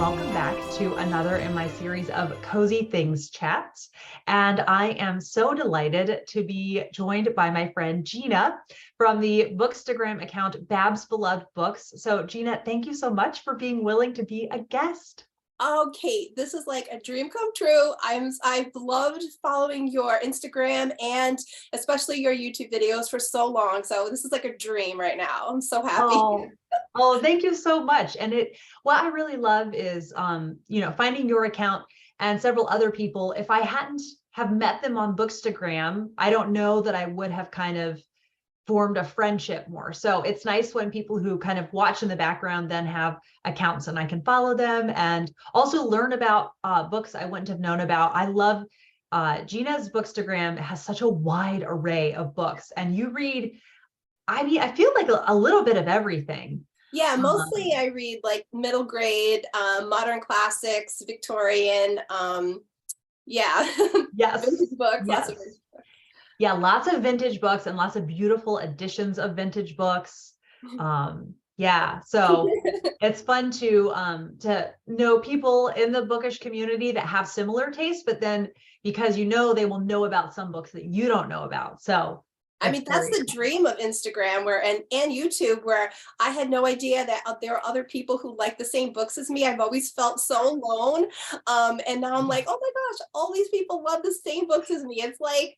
welcome back to another in my series of Cozy Things chats. And I am so delighted to be joined by my friend Gina from the Bookstagram account Bab's Beloved Books. So Gina, thank you so much for being willing to be a guest. Oh, Kate, this is like a dream come true. I've loved following your Instagram and especially your YouTube videos for so long. So this is like a dream right now. I'm so happy. Oh, thank you so much. And what I really love is, finding your account and several other people. If I hadn't have met them on Bookstagram, I don't know that I would have kind of formed a friendship more. So it's nice when people who kind of watch in the background then have accounts and I can follow them and also learn about books I wouldn't have known about. I love Gina's Bookstagram has such a wide array of books, and you read, I feel like a little bit of everything. Yeah, mostly I read like middle grade, modern classics, Victorian, Yes. vintage books, Yes. lots of vintage books. Yeah, lots of vintage books and lots of beautiful editions of vintage books. Yeah, so it's fun to know people in the bookish community that have similar tastes, but then because they will know about some books that you don't know about. So I mean, that's the dream of Instagram and YouTube, where I had no idea that there are other people who like the same books as me. I've always felt so alone. And now I'm like, oh my gosh, all these people love the same books as me. It's like,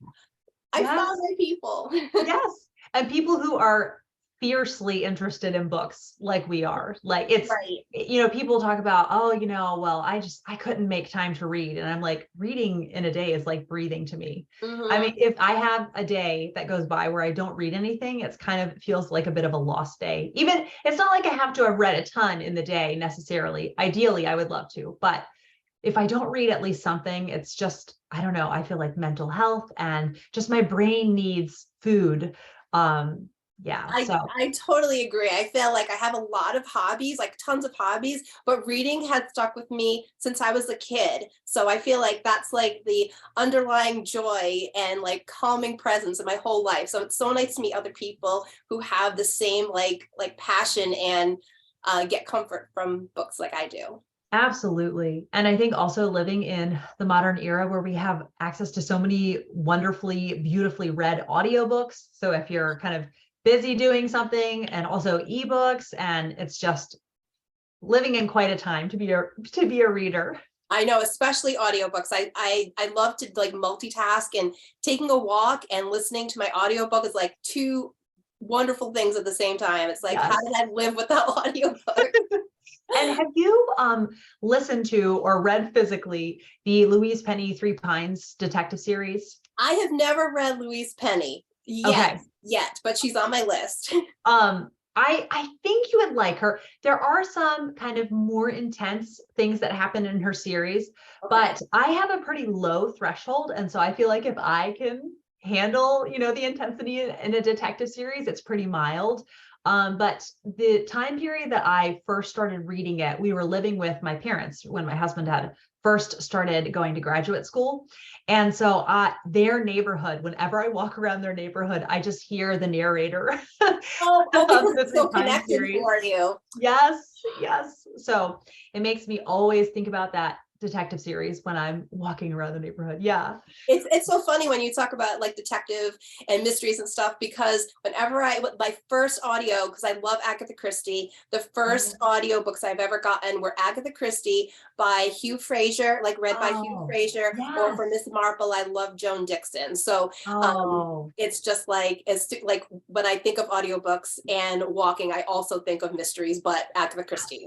I found my people. Yes. And people who are fiercely interested in books like we are. Like it's, right. People talk about, well, I couldn't make time to read. And I'm like, reading in a day is like breathing to me. Mm-hmm. I mean, if I have a day that goes by where I don't read anything, it's kind of feels like a bit of a lost day. Even it's not like I have to have read a ton in the day necessarily. Ideally, I would love to, but if I don't read at least something, it's just, I don't know, I feel like mental health and just my brain needs food. I totally agree. I feel like I have a lot of hobbies, like tons of hobbies, but reading had stuck with me since I was a kid. So I feel like that's like the underlying joy and like calming presence in my whole life. So it's so nice to meet other people who have the same like passion and get comfort from books like I do. Absolutely. And I think also living in the modern era where we have access to so many wonderfully, beautifully read audiobooks. So if you're kind of busy doing something and also ebooks, and it's just living in quite a time to be a reader. I know, especially audiobooks. I love to like multitask, and taking a walk and listening to my audiobook is like two wonderful things at the same time. It's like, how did I live without audiobook? And have you listened to or read physically the Louise Penny Three Pines detective series? I have never read Louise Penny yet, but she's on my list. I think you would like her. There are some kind of more intense things that happen in her series, but I have a pretty low threshold. And so I feel like if I can handle, the intensity in a detective series, it's pretty mild. But the time period that I first started reading it, we were living with my parents when my husband had first started going to graduate school. And so their neighborhood, whenever I walk around their neighborhood, I just hear the narrator. Because it's so connected for you. Yes. So it makes me always think about that detective series when I'm walking around the neighborhood. Yeah. It's so funny when you talk about like detective and mysteries and stuff, because whenever my first audio, because I love Agatha Christie, the first audio books I've ever gotten were Agatha Christie by Hugh Fraser, like read by Hugh Fraser, or for Miss Marple, I love Joan Dickson. So it's just like, it's like when I think of audiobooks and walking, I also think of mysteries, but Agatha Christie.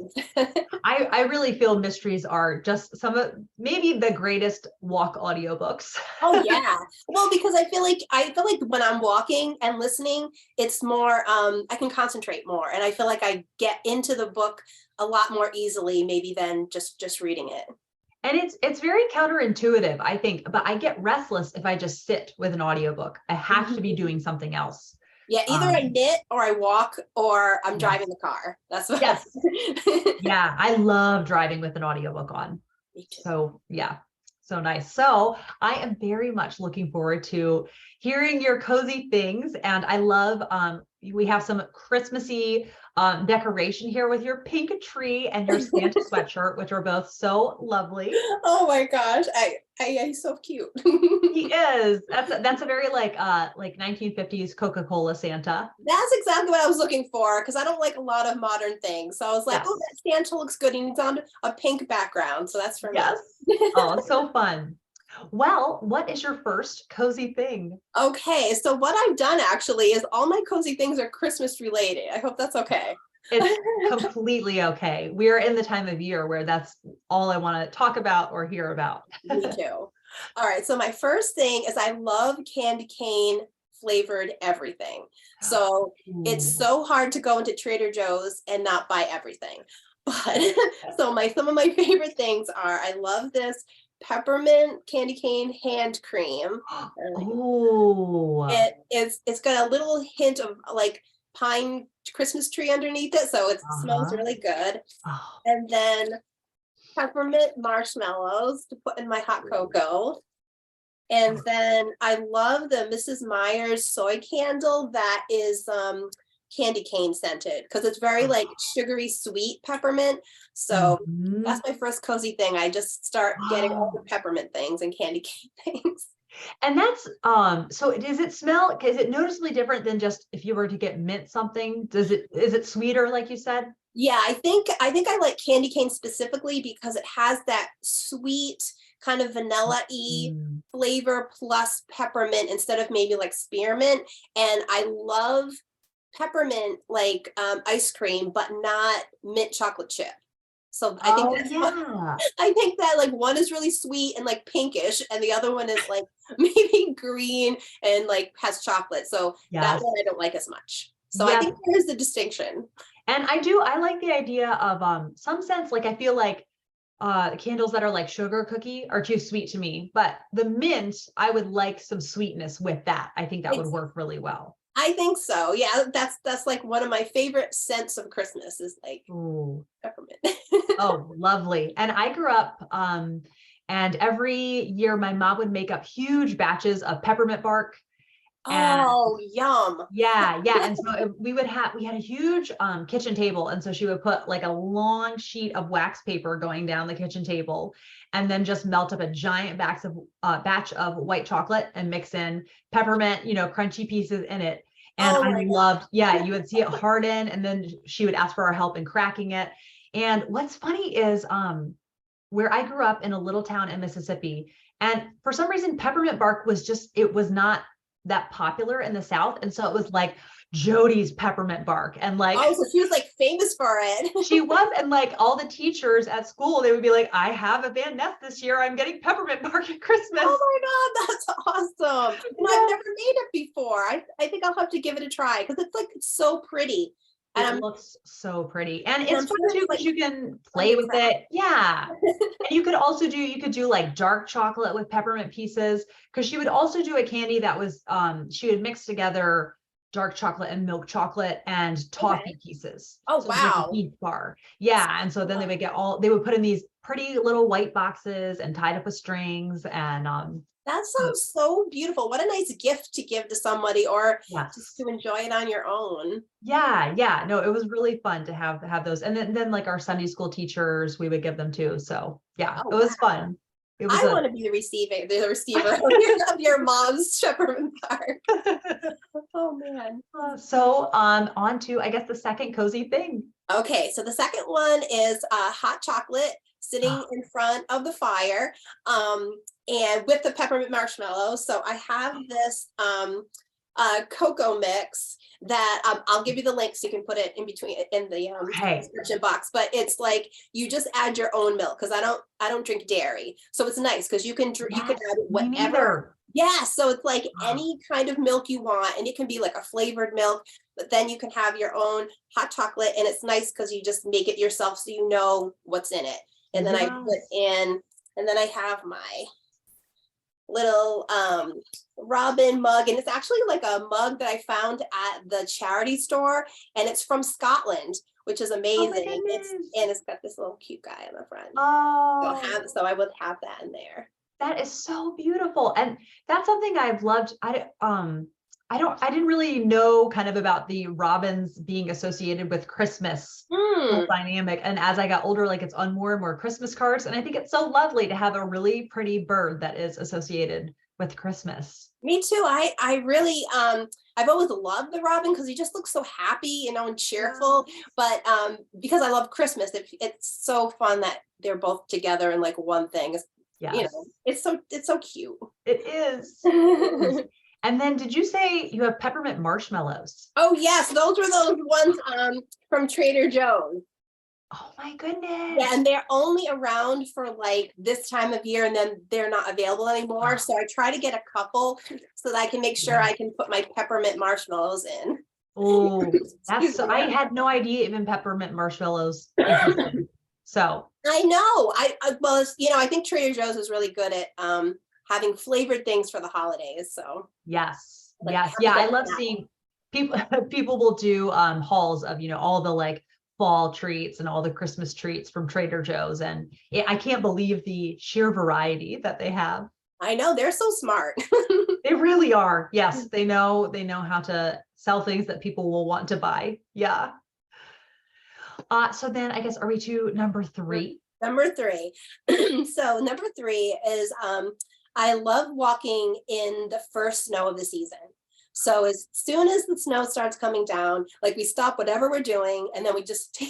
I really feel mysteries are just some of maybe the greatest walk audiobooks. Oh yeah. Well, because I feel like when I'm walking and listening, it's more I can concentrate more, and I feel like I get into the book a lot more easily maybe than just reading it. And it's very counterintuitive, I think, but I get restless if I just sit with an audiobook. I have to be doing something else. Yeah, either I knit or I walk or I'm driving the car. That's what Yeah, I love driving with an audiobook on. Me too. So yeah, so nice. So I am very much looking forward to hearing your cozy things. And I love, we have some Christmassy decoration here with your pink tree and your Santa sweatshirt, which are both so lovely. Oh my gosh, he's so cute. He is. That's a very like 1950s Coca-Cola Santa. That's exactly what I was looking for, because I don't like a lot of modern things. So I was like, Yes. oh, that Santa looks good. And it's on a pink background. So that's for Yes. me. Oh, so fun. Well, what is your first cozy thing? Okay, so what I've done actually is all my cozy things are Christmas related. I hope that's okay. It's completely okay. We're in the time of year where that's all I want to talk about or hear about. Me too. All right, so my first thing is I love candy cane flavored everything. So it's so hard to go into Trader Joe's and not buy everything. But so some of my favorite things are, I love this peppermint candy cane hand cream. Oh, It's got a little hint of like pine Christmas tree underneath it, so it smells really good. Oh. And then peppermint marshmallows to put in my hot cocoa. And then I love the Mrs. Meyer's soy candle that is candy cane scented, because it's very like sugary sweet peppermint. So that's my first cozy thing. I just start getting all the peppermint things and candy cane things. And that's so does it smell, is it noticeably different than just if you were to get mint something? Is it sweeter like you said? Yeah, I think I like candy cane specifically because it has that sweet kind of vanilla-y flavor plus peppermint instead of maybe like spearmint. And I love peppermint like ice cream, but not mint chocolate chip. So I think I think that like one is really sweet and like pinkish, and the other one is like maybe green and like has chocolate. So that one I don't like as much. So I think there's the distinction. And I like the idea of some sense, like I feel like candles that are like sugar cookie are too sweet to me, but the mint, I would like some sweetness with that. I think that would work really well. I think so. Yeah, that's like one of my favorite scents of Christmas is like peppermint. Oh, lovely. And I grew up and every year my mom would make up huge batches of peppermint bark. Oh, yum. Yeah. And so we had a huge kitchen table. And so she would put like a long sheet of wax paper going down the kitchen table and then just melt up a giant batch of white chocolate and mix in peppermint, crunchy pieces in it. And I loved, you would see it harden and then she would ask for our help in cracking it. And what's funny is where I grew up in a little town in Mississippi, and for some reason, peppermint bark it was not that popular in the South. And so it was like Jody's peppermint bark. And like, oh, so she was like famous for it. She was. And like all the teachers at school, they would be like, I have a Van Ness this year. I'm getting peppermint bark at Christmas. Oh my God, that's awesome. I've never made it before. I think I'll have to give it a try because it's so pretty. And it looks so pretty. And it's fun too because you can play with it. Yeah. And you could do like dark chocolate with peppermint pieces, because she would also do a candy that was she would mix together dark chocolate and milk chocolate and toffee pieces. Oh, wow. Like a huge bar. Yeah. And so then they would put in these pretty little white boxes and tied up with strings. And that sounds so beautiful. What a nice gift to give to somebody, or just to enjoy it on your own. Yeah. No, it was really fun to have those. And then like our Sunday school teachers, we would give them too. So it was fun. I want to be the receiver of your mom's peppermint bark. Oh man. So on to, I guess, the second cozy thing. Okay, so the second one is hot chocolate sitting in front of the fire, and with the peppermint marshmallows. So I have this cocoa mix that I'll give you the link so you can put it in between in the description box. But it's like you just add your own milk, because I don't drink dairy, so it's nice because you can add whatever. Yeah, so it's like any kind of milk you want, and it can be like a flavored milk, but then you can have your own hot chocolate, and it's nice because you just make it yourself so you know what's in it. And then I put in, and then I have my little robin mug, and it's actually like a mug that I found at the charity store, and it's from Scotland, which is amazing. It's got this little cute guy on the front. Oh, So I would have that in there. That is so beautiful. And that's something I've loved. I didn't really know kind of about the robins being associated with Christmas whole dynamic. And as I got older, like it's on more and more Christmas cards. And I think it's so lovely to have a really pretty bird that is associated with Christmas. Me too. I really I've always loved the robin because he just looks so happy, you know, and cheerful. But because I love Christmas, it's so fun that they're both together in like one thing. Yes. You know, it's so cute. It is. And then did you say you have peppermint marshmallows? Oh yes, those were those ones from Trader Joe's. Oh my goodness. Yeah, and they're only around for like this time of year and then they're not available anymore. So I try to get a couple so that I can make sure I can put my peppermint marshmallows in. Oh, I had no idea even peppermint marshmallows existed. So I know. Well, it's, you know, I think Trader Joe's is really good at having flavored things for the holidays. So yes, like, yes, yeah. I love seeing people will do hauls of, you know, all the like fall treats and all the Christmas treats from Trader Joe's, and I can't believe the sheer variety that they have. I know, they're so smart. They really are. Yes, they know how to sell things that people will want to buy. Yeah. So then I guess, are we to number 3? Number 3. So number 3 is I love walking in the first snow of the season. So as soon as the snow starts coming down, like we stop whatever we're doing and then we just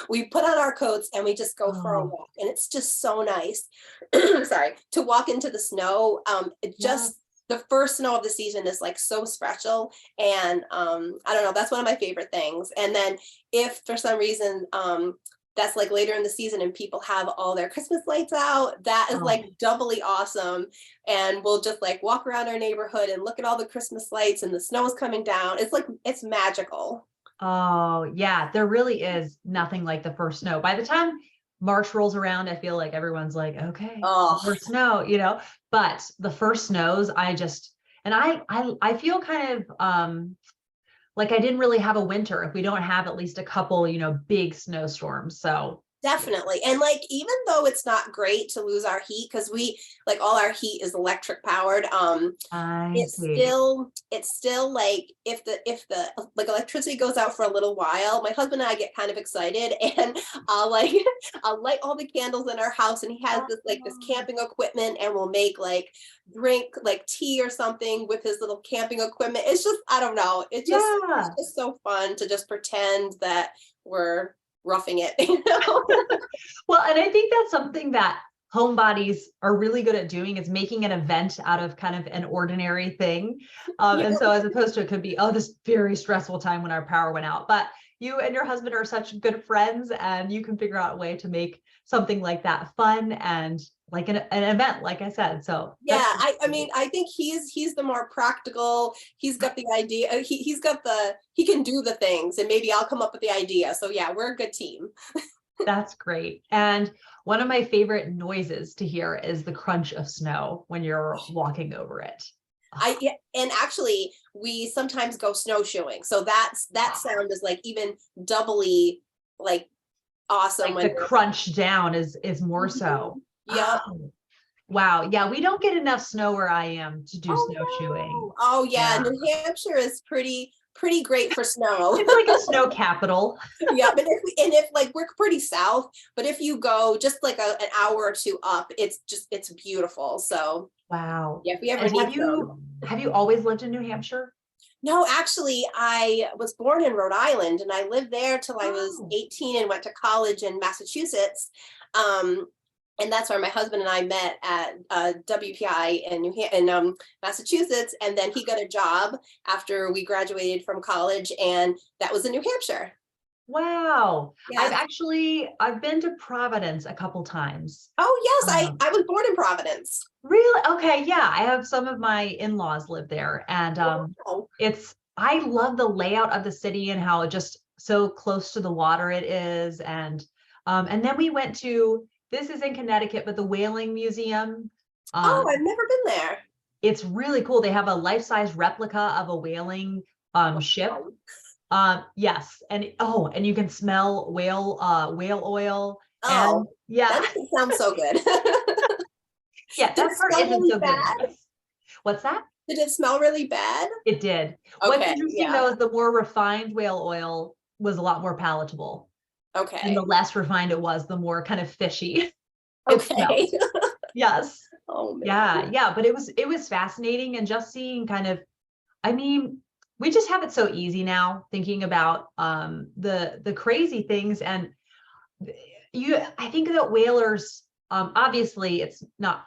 we put on our coats and we just go for a walk. And it's just so nice. Sorry, to walk into the snow. It just the first snow of the season is like so special. And I don't know, that's one of my favorite things. And then if for some reason that's like later in the season and people have all their Christmas lights out, that is like doubly awesome. And we'll just like walk around our neighborhood and look at all the Christmas lights and the snow is coming down. It's like, it's magical. Oh yeah, there really is nothing like the first snow. By the time March rolls around, I feel like everyone's like, okay, first snow, you know, but the first snows, I feel kind of, like I didn't really have a winter if we don't have at least a couple, you know, big snowstorms. So definitely. And like, even though it's not great to lose our heat, because we like all our heat is electric powered, it's still like if the like electricity goes out for a little while, my husband and I get kind of excited and I'll light all the candles in our house and he has this camping equipment and we'll make like drink like tea or something with his little camping equipment. It's just, I don't know. It's just so fun to just pretend that we're roughing it, you know? Well, and I think that's something that homebodies are really good at doing, is making an event out of kind of an ordinary thing. And so as opposed to it could be, this very stressful time when our power went out, but you and your husband are such good friends and you can figure out a way to make something like that fun and like an event, like I said. So yeah, I mean, I think he's the more practical. He's got the idea. He can do the things, and maybe I'll come up with the idea. So yeah, we're a good team. That's great. And one of my favorite noises to hear is the crunch of snow when you're walking over it. And actually we sometimes go snowshoeing. So that sound is like even doubly like awesome. Like the crunch down is more so. Yeah. Wow. Yeah. We don't get enough snow where I am to do snowshoeing. No. Oh yeah. New Hampshire is pretty great for snow. It's like a snow capital. Yeah. But if like we're pretty south, but if you go just like an hour or 2 up, it's beautiful. So wow. Yeah. If we ever have you always lived in New Hampshire? No, actually, I was born in Rhode Island and I lived there till I was 18 and went to college in Massachusetts. And that's where my husband and I met at WPI in Massachusetts. And then he got a job after we graduated from college, and that was in New Hampshire. Wow. Yeah. I've been to Providence a couple times. Oh yes, I was born in Providence. Really? Okay. Yeah. I have some of my in-laws live there, and I love the layout of the city and how just so close to the water it is. And then we went to, this is in Connecticut, but the Whaling Museum. I've never been there. It's really cool. They have a life-size replica of a whaling ship. Yes. And you can smell whale oil. That sounds so good. Yeah, Did it that part smell isn't really so bad? good. What's that? Did it smell really bad? It did. What's Okay, interesting yeah. though is the more refined whale oil was a lot more palatable. And the Okay. less refined it was, the more kind of fishy it Okay. smelled. Yes. Oh Yeah, man. yeah. But it was fascinating and just seeing kind of, I mean, we just have it so easy now thinking about the crazy things. And I think that whalers, obviously it's not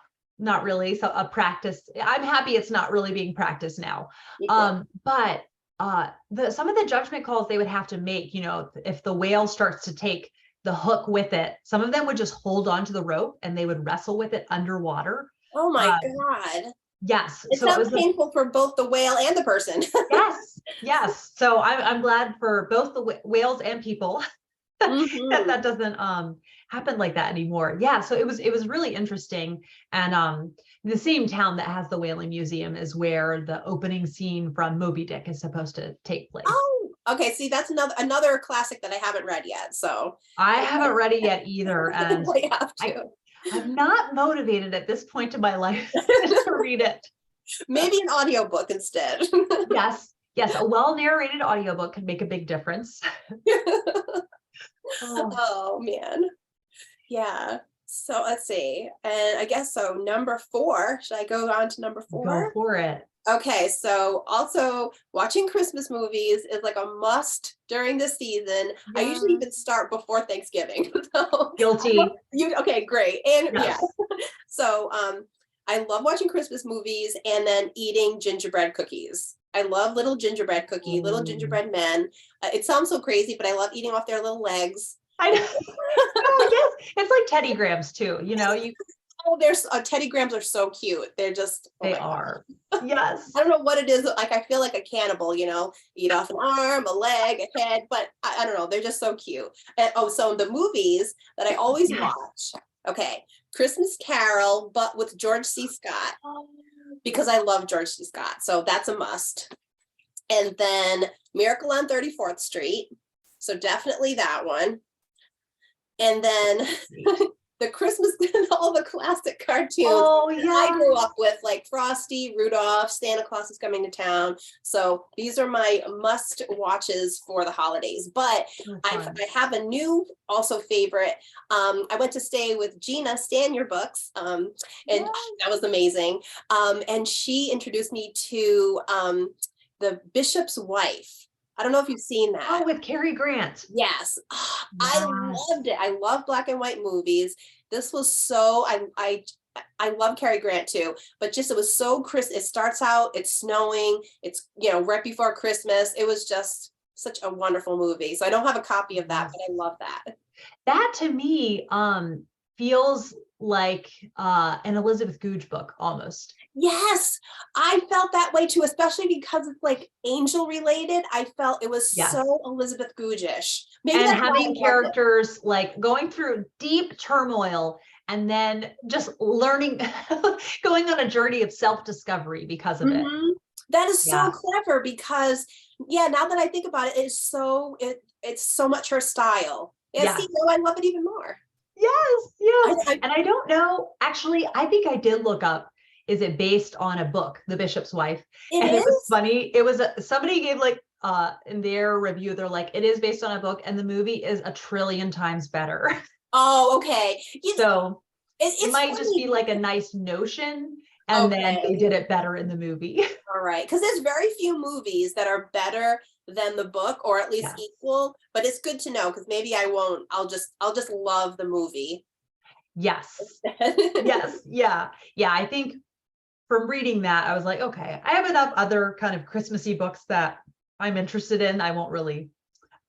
really so a practice. I'm happy it's not really being practiced now. Yeah. But some of the judgment calls they would have to make, you know, if the whale starts to take the hook with it, some of them would just hold on to the rope and they would wrestle with it underwater. Oh my Uh, God. yes. It So it sounds was painful for both the whale and the person. yes, yes. So I'm glad for both the whales and people that Hmm. that doesn't happen like that anymore. Yeah, so it was really interesting. And the same town that has the whaling museum is where the opening scene from Moby Dick is supposed to take place. Oh, okay. See, that's another classic that I haven't read yet. So I haven't read it yet either, and I have I to. I'm not motivated at this point in my life to read it. Maybe an audiobook instead. Yes, yes, a well-narrated audiobook can make a big difference. Oh, Oh man. Yeah. So let's see. And I guess so. Number four. Should I go on to number go four? for it. Okay, so also watching Christmas movies is like a must during the season. I usually Yeah. even start before Thanksgiving. So Guilty. okay, great. And yeah. Yes. So I love watching Christmas movies and then eating gingerbread cookies. I love little gingerbread cookie, little Ooh. gingerbread men. It sounds so crazy, but I love eating off their little legs. I know. Oh, yes. It's like Teddy Grahams too. You know, Oh, there's Teddy Grahams are so cute. They're just, oh they my God. are. Yes. I don't know what it is. Like, I feel like a cannibal, eat off an arm, a leg, a head, but I don't know. They're just so cute. And oh, so the movies that I always Yes. watch. Okay. Christmas Carol, but with George C. Scott, because I love George C. Scott. So that's a must. And then Miracle on 34th Street. So definitely that one. And then the Christmas, all the classic cartoons Oh, I grew yeah. up with, like Frosty, Rudolph, Santa Claus is coming to town. So these are my must watches for the holidays. But So I fun. have a new also favorite. I went to stay with Gina, Stan Your Books, and Yes. that was amazing. And she introduced me to The Bishop's Wife. I don't know if you've seen that. Oh, with Cary Grant. Yes. I Yes. loved it. I love black and white movies. This was so I love Cary Grant too, but just it was so crisp. It starts out, it's snowing, it's right before Christmas. It was just such a wonderful movie. So I don't have a copy of that, Yes. but I love that. That to me feels like an Elizabeth Goudge book almost. Yes, I felt that way too, especially because it's like angel related. I felt it was Yes. so Elizabeth Goudge-ish. Maybe And that's why I having loved it. characters like going through deep turmoil and then just learning, going on a journey of self-discovery because of it. Mhm. That is so Yeah. clever because now that I think about it, it's so much her style. Yeah, Yeah. see, now I love it even more. Yes. Yes. I And I don't know, actually, I think I did look up, is it based on a book, The Bishop's Wife? it And it was is. funny. It was somebody gave like in their review, they're like, it is based on a book, and the movie is a trillion times better. Oh, okay. So it It's might just be funny. like a nice notion, and then they Okay, did it better in the movie. all right. Because there's very few movies that are better than the book, or at least Yes. equal. But it's good to know because maybe I won't. I'll just love the movie. Yes. Yes. Yeah. Yeah. I think from reading that, I was like, okay, I have enough other kind of Christmassy books that I'm interested in. I won't really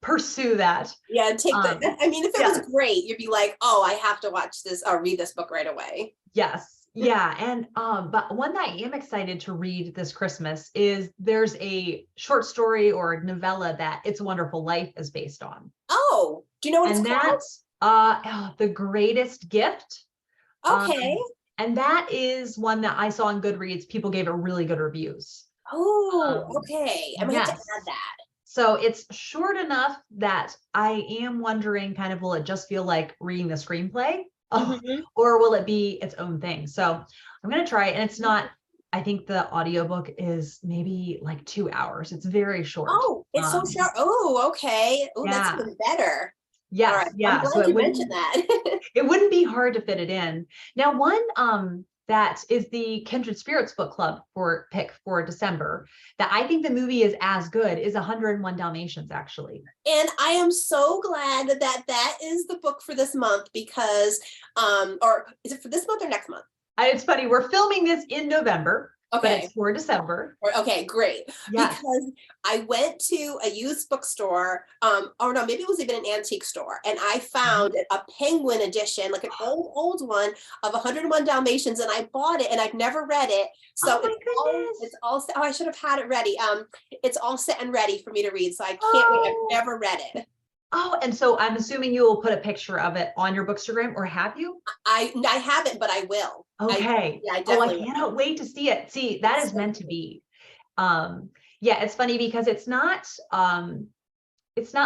pursue that. Yeah, take the. I mean, if it was Yeah. great, you'd be like, oh, I have to watch this or read this book right away. Yes. Yeah. And but one that I am excited to read this Christmas is there's a short story or novella that It's a Wonderful Life is based on. Oh, do you know what it's And called? that's The Greatest Gift. Okay. And that is one that I saw on Goodreads. People gave it really good reviews. Oh, Um, okay. I'm gonna have to yes. add that. So it's short enough that I am wondering kind of, will it just feel like reading the screenplay? Mhm. or will it be its own thing? So I'm going to try it. And it's not, I think the audiobook is maybe like 2 hours. It's very short. Oh, it's so short. Oh, okay. Oh, that's Yeah. even better. All right. Yes. I'm Yeah. So glad you mentioned that. it wouldn't be hard to fit it in. Now, one that is the Kindred Spirits book club for pick for December that I think the movie is as good is 101 Dalmatians, actually. And I am so glad that that is the book for this month because, or is it for this month or next month? It's funny, we're filming this in November, but Okay. it's for December. Okay, great. Yes. Because I went to a used bookstore, or no, maybe it was even an antique store, and I found a Penguin edition, like an old one of 101 Dalmatians, and I bought it, and I've never read it. So Oh my it's all set. Oh, I should have had it ready. It's all set and ready for me to read, so I can't wait. I've never read it. Oh, and so I'm assuming you will put a picture of it on your Bookstagram, or have you? I haven't, but I will. Okay. I I definitely will. cannot wait to see it. See, that is meant to be. Yeah, it's funny because it's not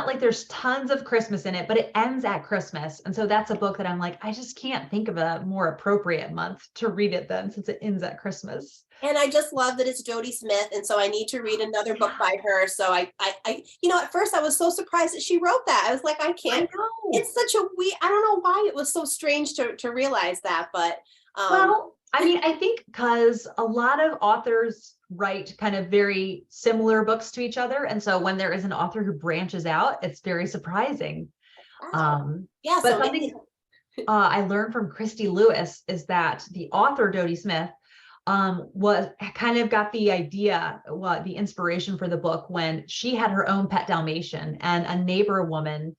like there's tons of Christmas in it, but it ends at Christmas. And so that's a book that I'm like, I just can't think of a more appropriate month to read it then, since it ends at Christmas. And I just love that it's Jodie Smith, and so I need to read another book by her. So I, at first I was so surprised that she wrote that. I was like, I can't. I know. It's such a weird. I don't know why it was so strange to realize that, but Well, I mean, I think because a lot of authors write kind of very similar books to each other, and so when there is an author who branches out, it's very surprising. wow. Yeah. But So something I learned from Christy Lewis is that the author Jodie Smith was kind of got the idea, the inspiration for the book when she had her own pet Dalmatian, and a neighbor woman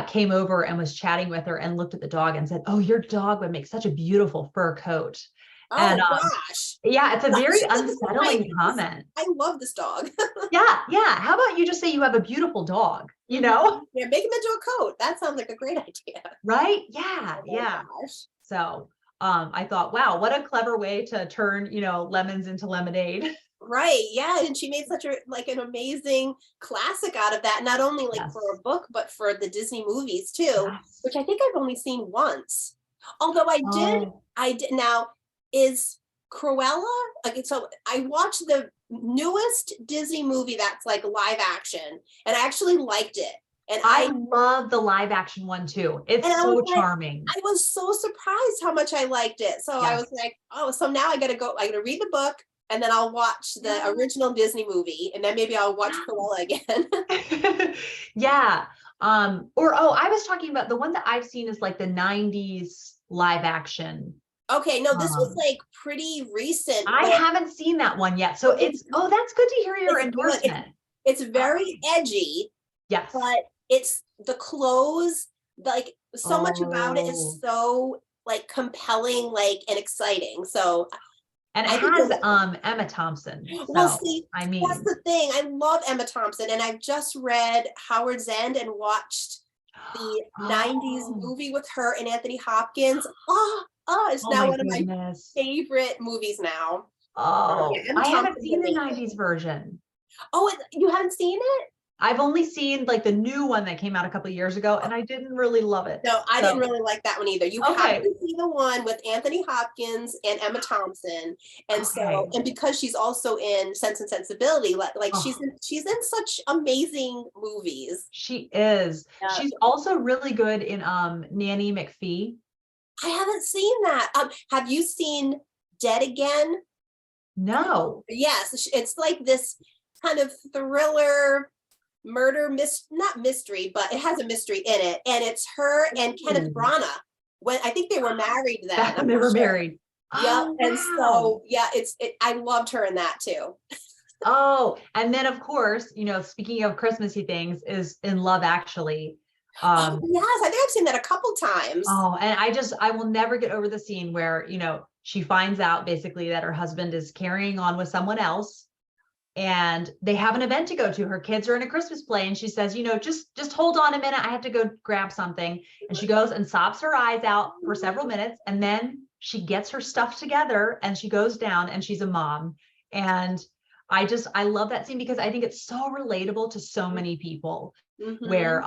came over and was chatting with her and looked at the dog and said, "Oh, your dog would make such a beautiful fur coat." And gosh. yeah, it's a very That's unsettling comment. I love this dog. Yeah. How about you just say you have a beautiful dog, you know? Yeah, make him into a coat. That sounds like a great idea. Right? Yeah. Gosh. So I thought, wow, what a clever way to turn, lemons into lemonade. Right. Yeah. And she made such an amazing classic out of that, not only Yes. for a book, but for the Disney movies too, Yes. which I think I've only seen once. Although I did now is Cruella. Okay, so I watched the newest Disney movie that's like live action, and I actually liked it. And I love the live action one too. It's so charming. I was so surprised how much I liked it. So I was like, oh, so now I gotta read the book, and then I'll watch the original Disney movie, and then maybe I'll watch Cruella again. Yeah. I was talking about the one that I've seen is like the 90s live action. Okay, no, this was like pretty recent. I haven't seen that one yet. So that's good to hear your endorsement. It's very edgy. Yes. But it's the clothes, like so much about it is so like compelling, like, and exciting. So and it has Emma Thompson. So, well, see, I mean, that's the thing. I love Emma Thompson, and I've just read Howard's End and watched the 90s movie with her and Anthony Hopkins. It's now one of my favorite movies now. Oh, I haven't seen the 90s version. Oh, you haven't seen it? I've only seen like the new one that came out a couple of years ago, and I didn't really love it. No, I didn't really like that one either. You have to see the one with Anthony Hopkins and Emma Thompson, and so because she's also in Sense and Sensibility, like she's in such amazing movies. She is. Yeah. She's also really good in Nanny McPhee. I haven't seen that. Have you seen Dead Again? No. Yes, it's like this kind of thriller murder not mystery, but it has a mystery in it, and it's her and Kenneth Branagh. When I think they were married then. They were married. Yeah, and so I loved her in that too. Oh, and then of course, speaking of Christmassy things, is in Love Actually. Yes, I think I've seen that a couple times. Oh, and I will never get over the scene where, she finds out basically that her husband is carrying on with someone else, and they have an event to go to. Her kids are in a Christmas play, and she says, just hold on a minute. I have to go grab something. And she goes and sobs her eyes out for several minutes. And then she gets her stuff together and she goes down, and she's a mom. And I love that scene because I think it's so relatable to so many people, where,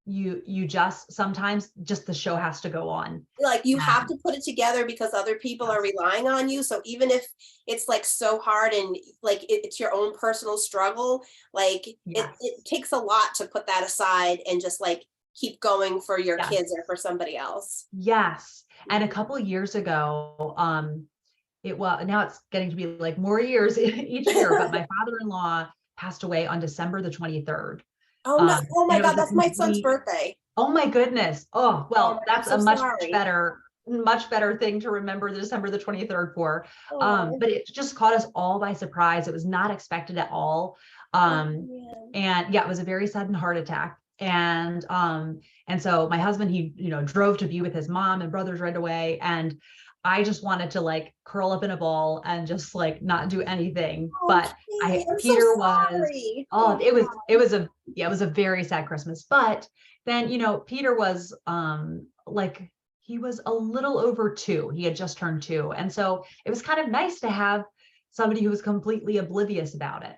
you just sometimes just the show has to go on. Like you have to put it together because other people are relying on you. So even if it's like so hard and like it's your own personal struggle, like it takes a lot to put that aside and just like keep going for your kids or for somebody else. Yes. And a couple of years ago, now it's getting to be like more years each year, but my father-in-law passed away on December the 23rd. Oh no! Oh my God, that's my son's birthday. Oh my goodness. Oh, well, that's so a much better thing to remember December the 23rd for. But it just caught us all by surprise. It was not expected at all. And yeah, it was a very sudden heart attack. And so my husband, he, drove to be with his mom and brothers right away. And I just wanted to like curl up in a ball and just like not do anything. But Peter was, it was a very sad Christmas. But then, Peter was he was a little over 2. He had just turned 2. And so it was kind of nice to have somebody who was completely oblivious about it.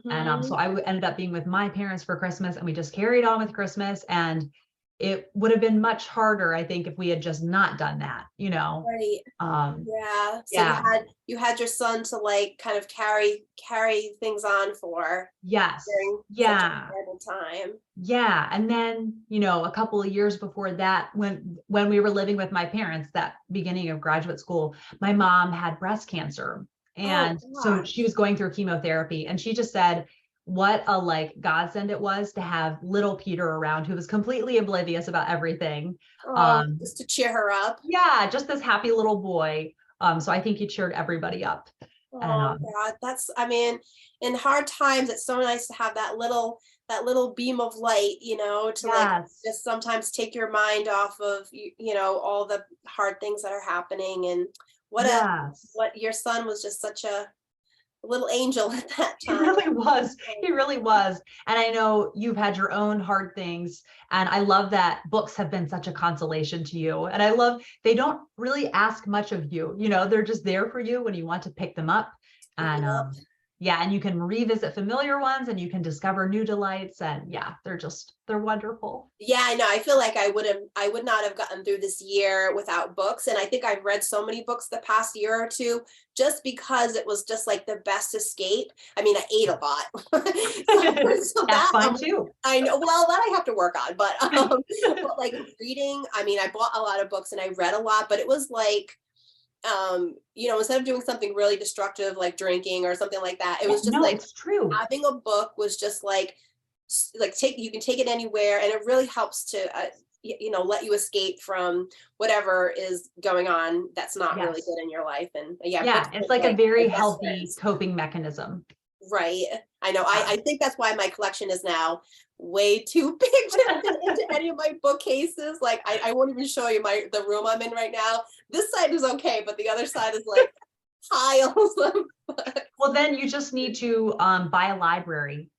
And so I ended up being with my parents for Christmas, and we just carried on with Christmas. And it would have been much harder, I think, if we had just not done that, Right. So you had your son to like kind of carry things on for. Yes. During such a terrible time. Yeah. And then, a couple of years before that, when we were living with my parents, that beginning of graduate school, my mom had breast cancer. And so she was going through chemotherapy, and she just said, what a godsend it was to have little Peter around who was completely oblivious about everything. Just to cheer her up. Yeah, just this happy little boy. So I think he cheered everybody up. God, in hard times, it's so nice to have that little beam of light, to like just sometimes take your mind off of, all the hard things that are happening. And what your son was just such a little angel at that time. He really was. And I know you've had your own hard things, and I love that books have been such a consolation to you. And I love, they don't really ask much of you, they're just there for you when you want to pick them up. And and you can revisit familiar ones, and you can discover new delights, and they're wonderful. Yeah, I know. I feel like I would not have gotten through this year without books. And I think I've read so many books the past year or two just because it was just like the best escape. I mean, I ate a lot. so that's fine too. I know. Well, that I have to work on, but like reading, I bought a lot of books and I read a lot, but it was like, instead of doing something really destructive like drinking or something like that, it was just it's true. Having a book was just like you can take it anywhere, and it really helps to let you escape from whatever is going on that's not really good in your life. And it's like a very healthy coping mechanism. Right. I know. I think that's why my collection is now way too big to fit into any of my bookcases. Like I won't even show you the room I'm in right now. This side is okay, but the other side is like piles of books. Well, then you just need to buy a library.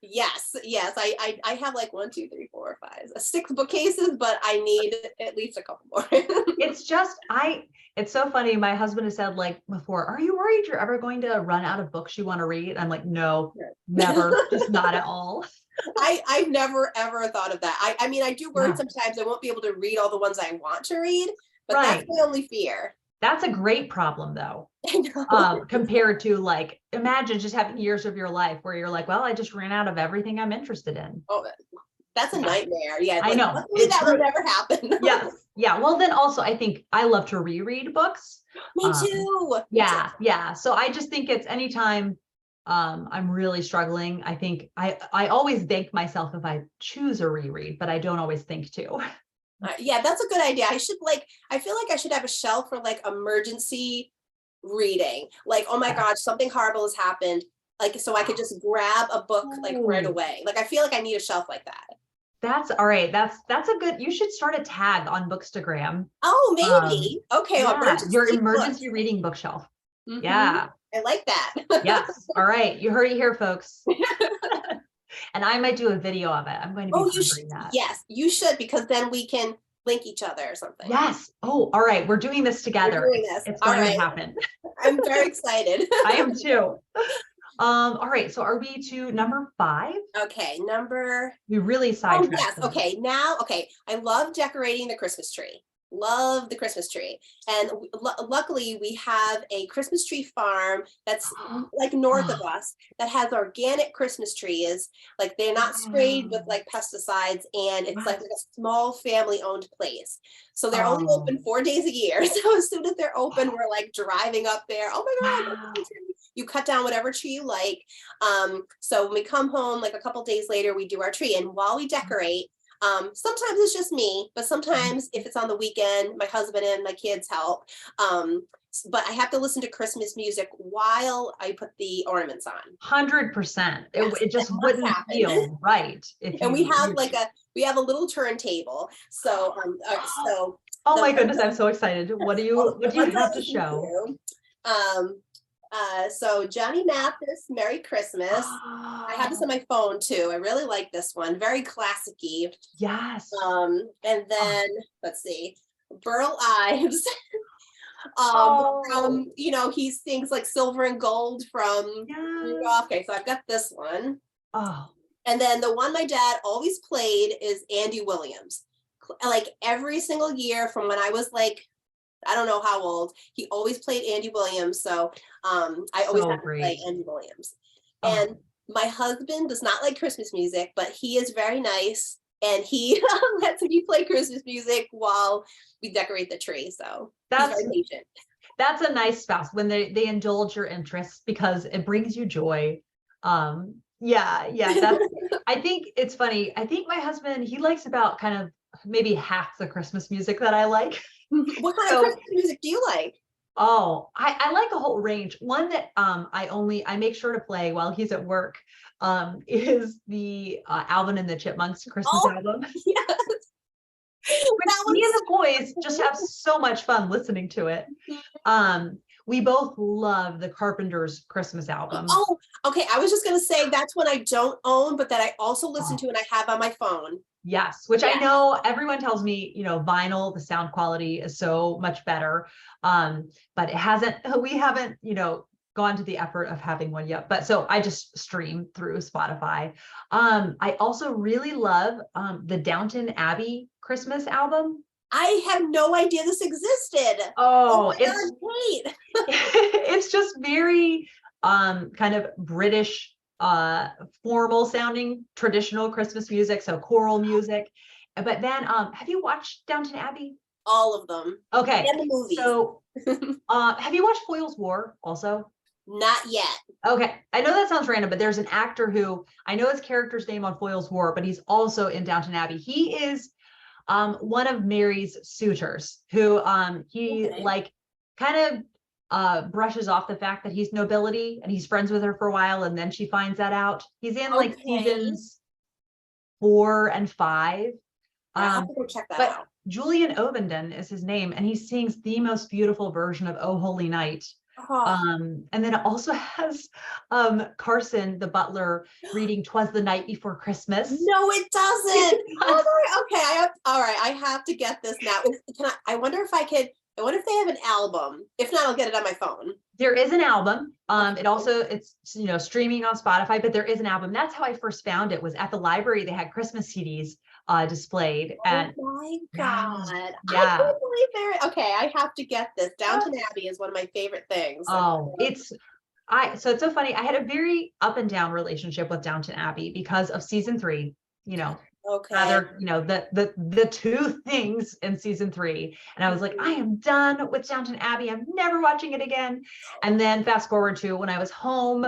Yes. I have like 1, 2, 3, 4, 5, 6 bookcases, but I need at least a couple more. It's so funny. My husband has said like before, are you worried you're ever going to run out of books you want to read? I'm like, no, never, just not at all. I've never, ever thought of that. I do worry sometimes I won't be able to read all the ones I want to read, but that's my only fear. That's a great problem though. Compared to like, imagine just having years of your life where you're like, well, I just ran out of everything I'm interested in. Oh, that's a nightmare. Yeah. I know. Hopefully that will never happen. Yes. Yeah. Well, then also I think I love to reread books. Me too. Yeah. So I just think it's anytime I'm really struggling, I think I always thank myself if I choose a reread, but I don't always think to. That's a good idea. I feel like I should have a shelf for like emergency reading. Like, oh my gosh, something horrible has happened. Like, so I could just grab a book like right away. Like, I feel like I need a shelf like that. That's all right. That's a good, you should start a tag on Bookstagram. Oh, maybe. Okay. Your emergency reading bookshelf. Mm-hmm. Yeah. I like that. Yes. All right. You heard it here, folks. And I might do a video of it. I'm going to be that. Yes, you should, because then we can link each other or something. Yes. Oh, all right. We're doing this together. It's going to happen. I'm very excited. I am too. All right. So are we to number 5? Okay, number. We really Oh, sidetracked. yes. Okay, now, okay. I love decorating the Christmas tree. Love the Christmas tree. And luckily, we have a Christmas tree farm that's like north of us that has organic Christmas trees. Like they're not sprayed with like pesticides, and it's like a small family owned place. So they're only open 4 days a year. So as soon as they're open, we're like driving up there. Oh my God. You cut down whatever tree you like. So when we come home, like a couple days later, we do our tree. And while we decorate, sometimes it's just me, but sometimes if it's on the weekend, my husband and my kids help. But I have to listen to Christmas music while I put the ornaments on. 100%. Yes, It just wouldn't feel right. And we have like we have a little turntable. So, oh my goodness, I'm so excited. What do you have to show? So Johnny Mathis, Merry Christmas. I have this on my phone too. I really like this one. Very classic-y. Yes. And then let's see, Burl Ives. You know, he sings like Silver and Gold from Rudolph. Okay, so I've got this one. Oh. And then the one my dad always played is Andy Williams. Like every single year from when I was like, I don't know how old, he always played Andy Williams. So I always have to play Andy Williams. And my husband does not like Christmas music, but he is very nice. And he lets me play Christmas music while we decorate the tree. So he's very patient. That's a nice spouse when they indulge your interests because it brings you joy. Yeah. That's, I think it's funny. I think my husband, he likes about kind of maybe half the Christmas music that I like. What kind of Christmas music do you like? Oh, I like a whole range. One that I make sure to play while he's at work is the Alvin and the Chipmunks Christmas album. Yes. Me and the boys just have so much fun listening to it. We both love the Carpenters Christmas album. Oh, okay. I was just gonna say that's one I don't own, but that I also listen to and I have on my phone. Yes, which I know everyone tells me, you know, vinyl, the sound quality is so much better. But we haven't, you know, gone to the effort of having one yet. But so I just stream through Spotify. I also really love the Downton Abbey Christmas album. I had no idea this existed. Oh, it's great. It's just very kind of British formal sounding traditional Christmas music, so choral music. But then have you watched Downton Abbey? All of them. Okay. And the movies. So have you watched Foyle's War also? Not yet. Okay. I know that sounds random, but there's an actor who I know his character's name on Foyle's War, but he's also in Downton Abbey. He is one of Mary's suitors who like kind of brushes off the fact that he's nobility and he's friends with her for a while, and then she finds that out. He's in like seasons 4 and 5. I have to go check that out. Julian Ovenden is his name, and he sings the most beautiful version of "Oh Holy Night." And then it also has Carson, the butler, reading "'Twas the Night Before Christmas." No, it doesn't. Okay, all right. I have to get this now. I wonder if they have an album. If not, I'll get it on my phone. There is an album. It's you know, streaming on Spotify, but there is an album. That's how I first found it, was at the library. They had Christmas CDs displayed. And oh my God. Yeah. I can't believe okay, I have to get this. Downton Abbey is one of my favorite things. Oh, so it's so funny. I had a very up and down relationship with Downton Abbey because of season 3, you know. Okay. Rather, you know, the two things in season 3. And I was like, I am done with Downton Abbey. I'm never watching it again. And then fast forward to when I was home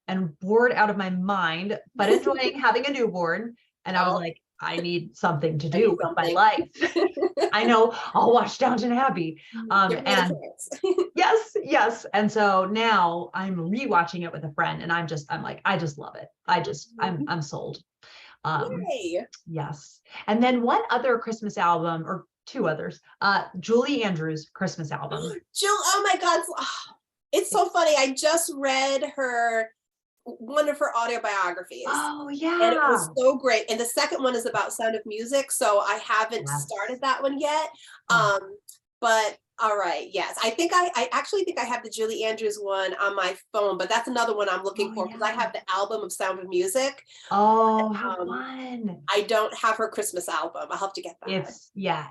and bored out of my mind, but enjoying having a newborn. And I was like, I need something to do with my life. I know, I'll watch Downton Abbey. And yes. And so now I'm rewatching it with a friend, and I'm like, I just love it. I'm sold. Yes. And then one other Christmas album, or 2 others, Julie Andrews' Christmas album. Oh my God. It's so funny. I just read one of her autobiographies. Oh yeah. And it was so great. And the second one is about Sound of Music. So I haven't started that one yet. But All right. Yes. I actually think I have the Julie Andrews one on my phone, but that's another one I'm looking Oh, for because I yeah. have the album of Sound of Music. Oh, how Um, fun. I don't have her Christmas album. I'll have to get that.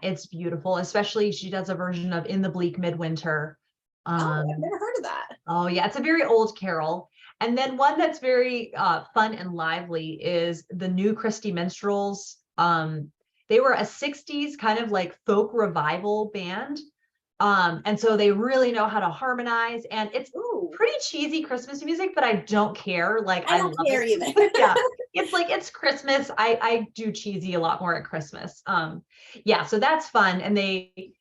It's beautiful. Especially she does a version of In the Bleak Midwinter. Oh, I've Um, never heard of that. oh yeah, it's a very old carol. And then one that's very fun and lively is the New Christy Minstrels. They were a 60s kind of like folk revival band. And so they really know how to harmonize, and it's Ooh, pretty cheesy Christmas music, but I don't care. Like I I don't love care it. either. Yeah. It's like it's Christmas. I do cheesy a lot more at Christmas. Yeah, so that's fun. And they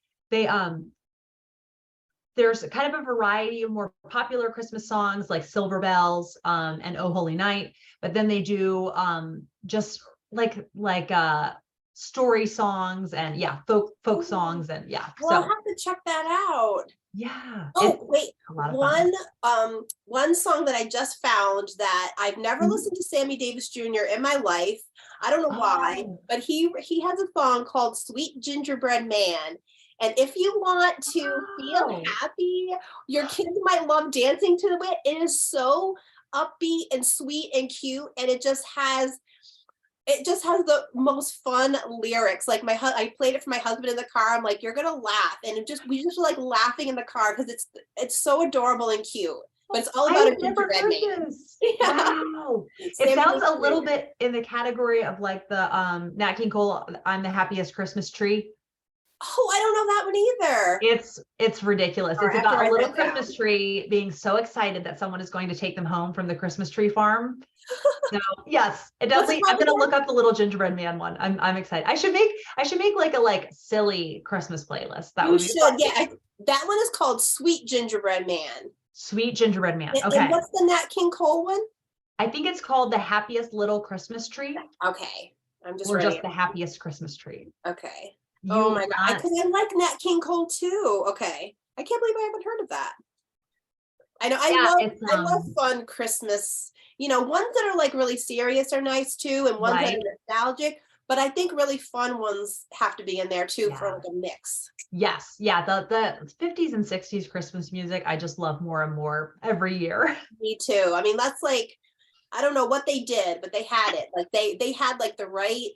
there's kind of a variety of more popular Christmas songs like Silver Bells and Oh Holy Night, but then they do just like story songs and yeah, folk songs and yeah. Well, I'll So have to check that out. yeah, Oh, it's wait, a lot of fun. one song that I just found that I've never Mhm. listened to Sammy Davis Jr. in my life. I don't know why, Oh, but he has a song called Sweet Gingerbread Man. And if you want to feel wow. happy, your kids might love dancing to it. It is so upbeat and sweet and cute, and it just has the most fun lyrics. Like I played it for my husband in the car. I'm like, you're gonna laugh, and we just were like laughing in the car because it's so adorable and cute. But it's all I about have a never gingerbread heard man. this. Yeah, Wow. It Sammy sounds Davis a little Jr. bit in the category of like the Nat King Cole, I'm the Happiest Christmas Tree. Oh, I don't know that one either. It's ridiculous. All right, It's I have to about a write little that down. Christmas tree being so excited that someone is going to take them home from the Christmas tree farm. So yes, it What's it definitely. I'm called gonna again? look up the little gingerbread man one. I'm excited. I should make like a like silly Christmas playlist. That You would be fun. should. Yeah, that one is called Sweet Gingerbread Man. Sweet gingerbread man. And Okay. what's the Nat King Cole one? I think it's called the happiest little Christmas tree Okay, I'm just or writing just it. the happiest Christmas tree. Okay. You Oh will my God. not. Because I like Nat King Cole too. Okay. I can't believe I haven't heard of that. I know Yeah, it's I love fun Christmas, ones that are like really serious are nice too, and ones that right. are nostalgic, but I think really fun ones have to be in there too for Yeah. like a mix. Yes. Yeah. The 50s and 60s Christmas music, I just love more and more every year. Me too. I mean, that's like, I don't know what they did, but they had it. Like they had like the right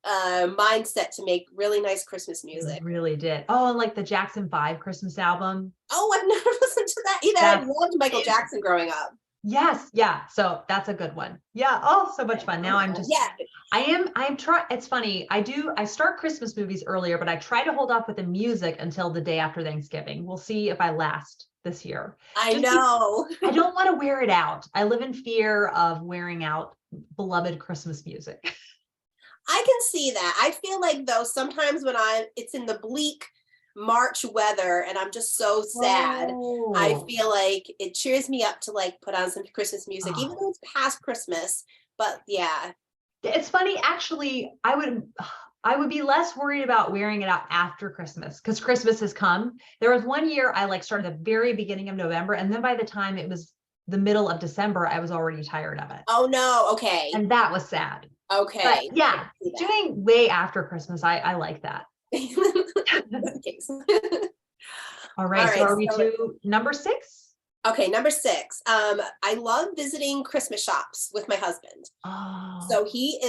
mindset to make really nice Christmas They music. really did. Oh, and like the Jackson 5 Christmas album. Oh, I've never listened to that either. I That's loved Michael it. Jackson growing up. Yes, yeah. So that's a good one. Yeah. Oh, so much fun. Now Yeah, I'm trying. It's funny. I start Christmas movies earlier, but I try to hold off with the music until the day after Thanksgiving. We'll see if I last this year. I know. I don't want to wear it out. I live in fear of wearing out beloved Christmas music. I can see that. I feel like though sometimes when it's in the bleak March weather and I'm just so sad, I Oh, feel like it cheers me up to like put on some Christmas music, even oh. though it's past Christmas. But yeah. It's funny, actually, I would be less worried about wearing it out after Christmas because Christmas has come. There was one year I like started the very beginning of November, and then by the time it was the middle of December, I was already tired of it. Oh no. Okay. And that was sad. But Okay. yeah, doing way after Christmas, I like that. Just in case. All All right, so right. are we So to number 6? okay, number 6. I love visiting Christmas shops with my husband. Oh, So he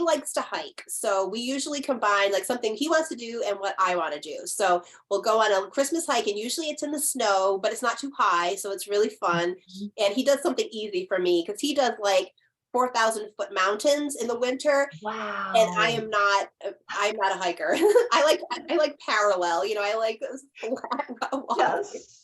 likes to hike. So we usually combine like something he wants to do and what I want to do. So we'll go on a Christmas hike and usually it's in the snow, but it's not too high. So it's really fun. And he does something easy for me because he does like 4,000-foot mountains in the winter. And wow. I'm not a hiker. I like parallel, I like flat walking. Yes.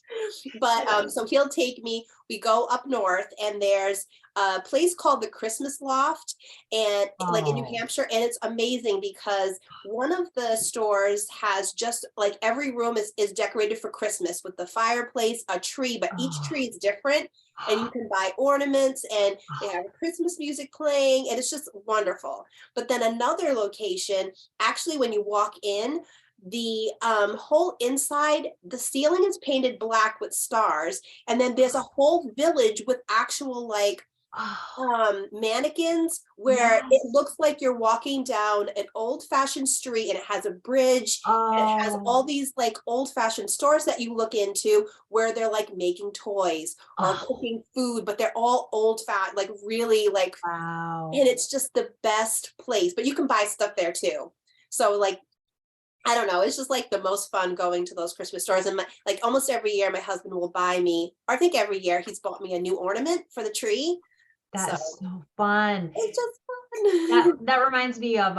But Yes. so he'll take me, we go up north and there's a place called the Christmas Loft and like in New Oh, Hampshire, and it's amazing because one of the stores has just like every room is decorated for Christmas with the fireplace, a tree, but each oh, tree is different and you can buy ornaments and they have Christmas music playing and it's just wonderful. But then another location, actually when you walk in, the whole inside, the ceiling is painted black with stars, and then there's a whole village with actual like Oh, mannequins where it yes. looks like you're walking down an old-fashioned street, and it has a bridge, and it has all Oh, these like old-fashioned stores that you look into where they're like making toys or oh, cooking food, but they're all old-fashioned, like really like, wow. and it's just the best place. But you can buy stuff there too. So like, I don't know, it's just like the most fun going to those Christmas stores. And like almost every year my husband will buy me, or I think every year he's bought me a new ornament for the tree. That So is so fun. it's just That fun. that reminds me of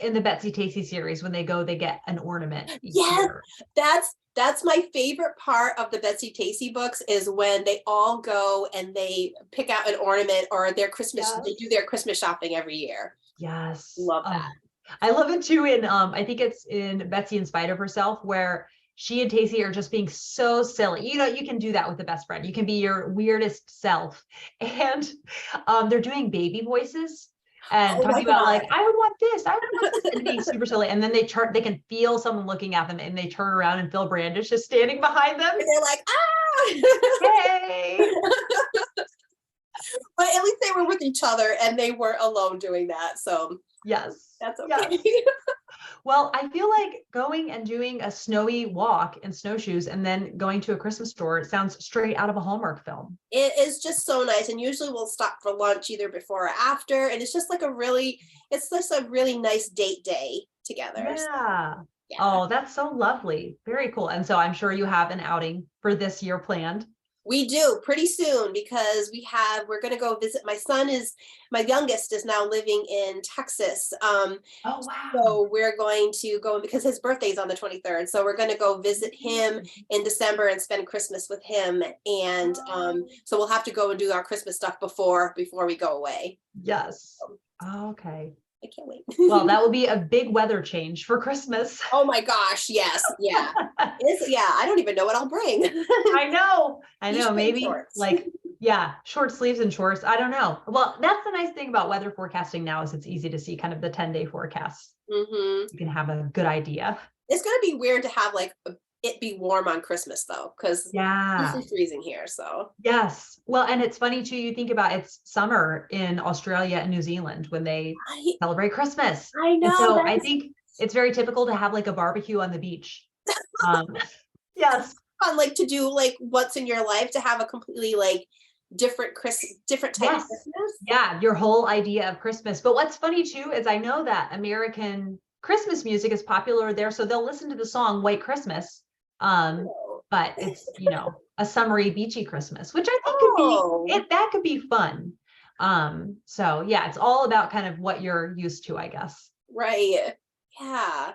in the Betsy Tacy series when they go, they get an ornament each Yes, year. that's my favorite part of the Betsy Tacy books is when they all go and they pick out an ornament or their Christmas, they Yes. do their Christmas shopping every year. Yes. Love that. Oh, I love it too in I think it's in Betsy in Spite of Herself where she and Tacy are just being so silly. You know, you can do that with a best friend. You can be your weirdest self. And they're doing baby voices and Oh my talking about like, God. I would want this, I would want this, and being super silly. And then they can feel someone looking at them and they turn around and Phil Brandish is standing behind them. And they're like, ah. Hey. But at least they were with each other and they weren't alone doing that. So Yes. that's okay. Yes. Well, I feel like going and doing a snowy walk in snowshoes and then going to a Christmas store, it sounds straight out of a Hallmark film. It is just so nice. And usually we'll stop for lunch either before or after. And it's just like it's just a really nice date day together. So, Yeah. yeah. Oh, that's so lovely. Very cool. And so I'm sure you have an outing for this year planned. We do pretty soon because we're going to go visit. My youngest is now living in Texas. Oh, wow. So we're going to go because his birthday's on the 23rd. So we're going to go visit him in December and spend Christmas with him. And Oh, so we'll have to go and do our Christmas stuff before we go away. yes. Okay. I can't wait. Well, that will be a big weather change for Christmas. Oh my gosh, yes, yeah. Yeah, I don't even know what I'll bring. I know. I know. T-shirt and Maybe shorts. like, yeah, short sleeves and shorts. I don't know. Well, that's the nice thing about weather forecasting now is it's easy to see kind of the 10-day forecast. Hmm. You can have a good idea. It's gonna be weird to have like it be warm on Christmas though, because it's Yeah. usually freezing here. So Yes. Well, and it's funny too, you think about it's summer in Australia and New Zealand when they I celebrate Christmas. I And know so I that's think it's very typical to have like a barbecue on the beach. Um, yes. fun, like to do like what's in your life to have a completely like different type of Yes. Christmas. Yeah, your whole idea of Christmas. But what's funny too is I know that American Christmas music is popular there, so they'll listen to the song White Christmas. Um, Oh, but it's, you know, a summery, beachy Christmas, which I think oh, that could be fun. So yeah, it's all about kind of what you're used to, I guess. right. Yeah.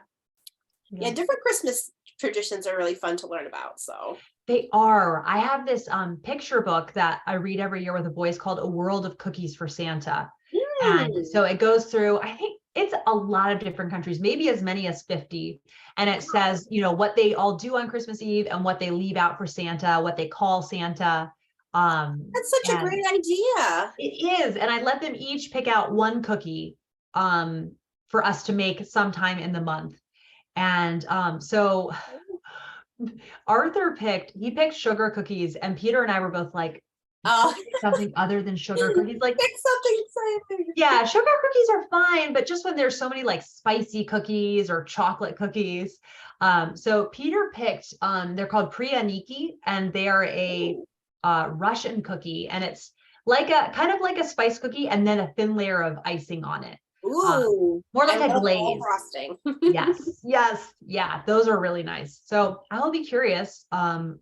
Yeah, Yeah. different Christmas traditions are really fun to learn about. So They are. I have this picture book that I read every year with the boys called A World of Cookies for Santa. And mm, so it goes through, I think it's a lot of different countries, maybe as many as 50. And it says, you know, what they all do on Christmas Eve and what they leave out for Santa, what they call Santa. that's such a And great idea. it is. And I let them each pick out one cookie for us to make sometime in the month. And so Arthur he picked sugar cookies, and Peter and I were both like, Oh, something other than sugar cookies. Like, pick something exciting. yeah, sugar cookies are fine, but just when there's so many like spicy cookies or chocolate cookies. So Peter picked, they're called Priyaniki, and they are a Ooh, Russian cookie, and it's like a kind of like a spice cookie, and then a thin layer of icing on it. ooh, More I like a love all glaze. frosting. Yes, yes, yeah, those are really nice. So I will be curious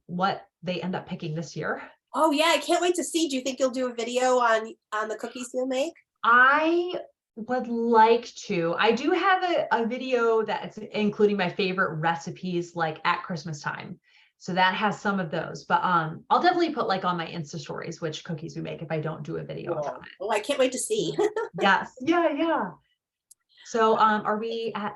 what they end up picking this year. Oh yeah, I can't wait to see. Do you think you'll do a video on the cookies you'll make? I would like to. I do have a video that's including my favorite recipes like at Christmas time. So that has some of those, but I'll definitely put like on my Insta stories which cookies we make if I don't do a video about Cool. Oh, I can't wait to see. it. Yes. Yeah, yeah. So are we at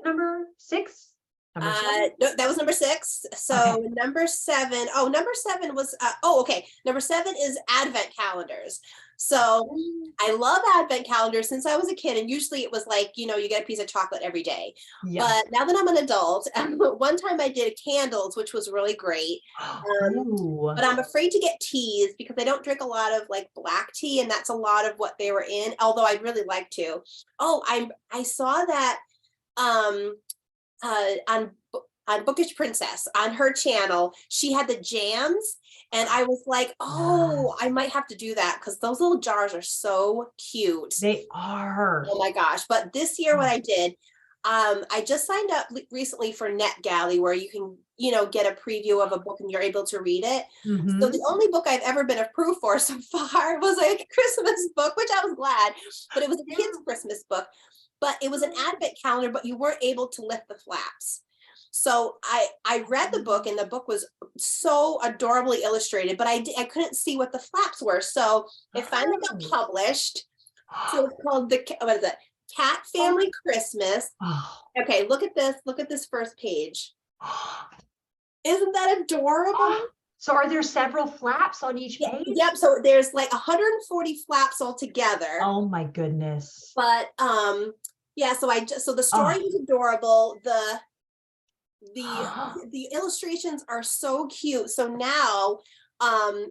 number 6? Number 6? No, that was number 6. So Okay. number 7, number 7 was, okay. Number 7 is advent calendars. So I love advent calendars since I was a kid. And usually it was like, you get a piece of chocolate every day. Yeah. But now that I'm an adult, one time I did candles, which was really great. Ooh. But I'm afraid to get teas because I don't drink a lot of like black tea. And that's a lot of what they were in, although I'd really like to. I saw that on Bookish Princess on her channel, she had the jams, and I was like, oh, I might have to do that because those little jars are so cute. They are. Oh my gosh. But this year what I did, I just signed up recently for NetGalley, where you can get a preview of a book and you're able to read it. So the only book I've ever been approved for so far was a Christmas book, which I was glad, but it was a kid's Christmas book. But it was an advent calendar, but you weren't able to lift the flaps. So I read the book, and the book was so adorably illustrated, but I couldn't see what the flaps were. So it finally got published. So it's called what is it? Cat Family Christmas. Okay, look at this. Look at this first page. Isn't that adorable? So are there several flaps on each page? Yep. So there's like 140 flaps altogether. Oh my goodness. But yeah, so the story is adorable. The illustrations are so cute. So now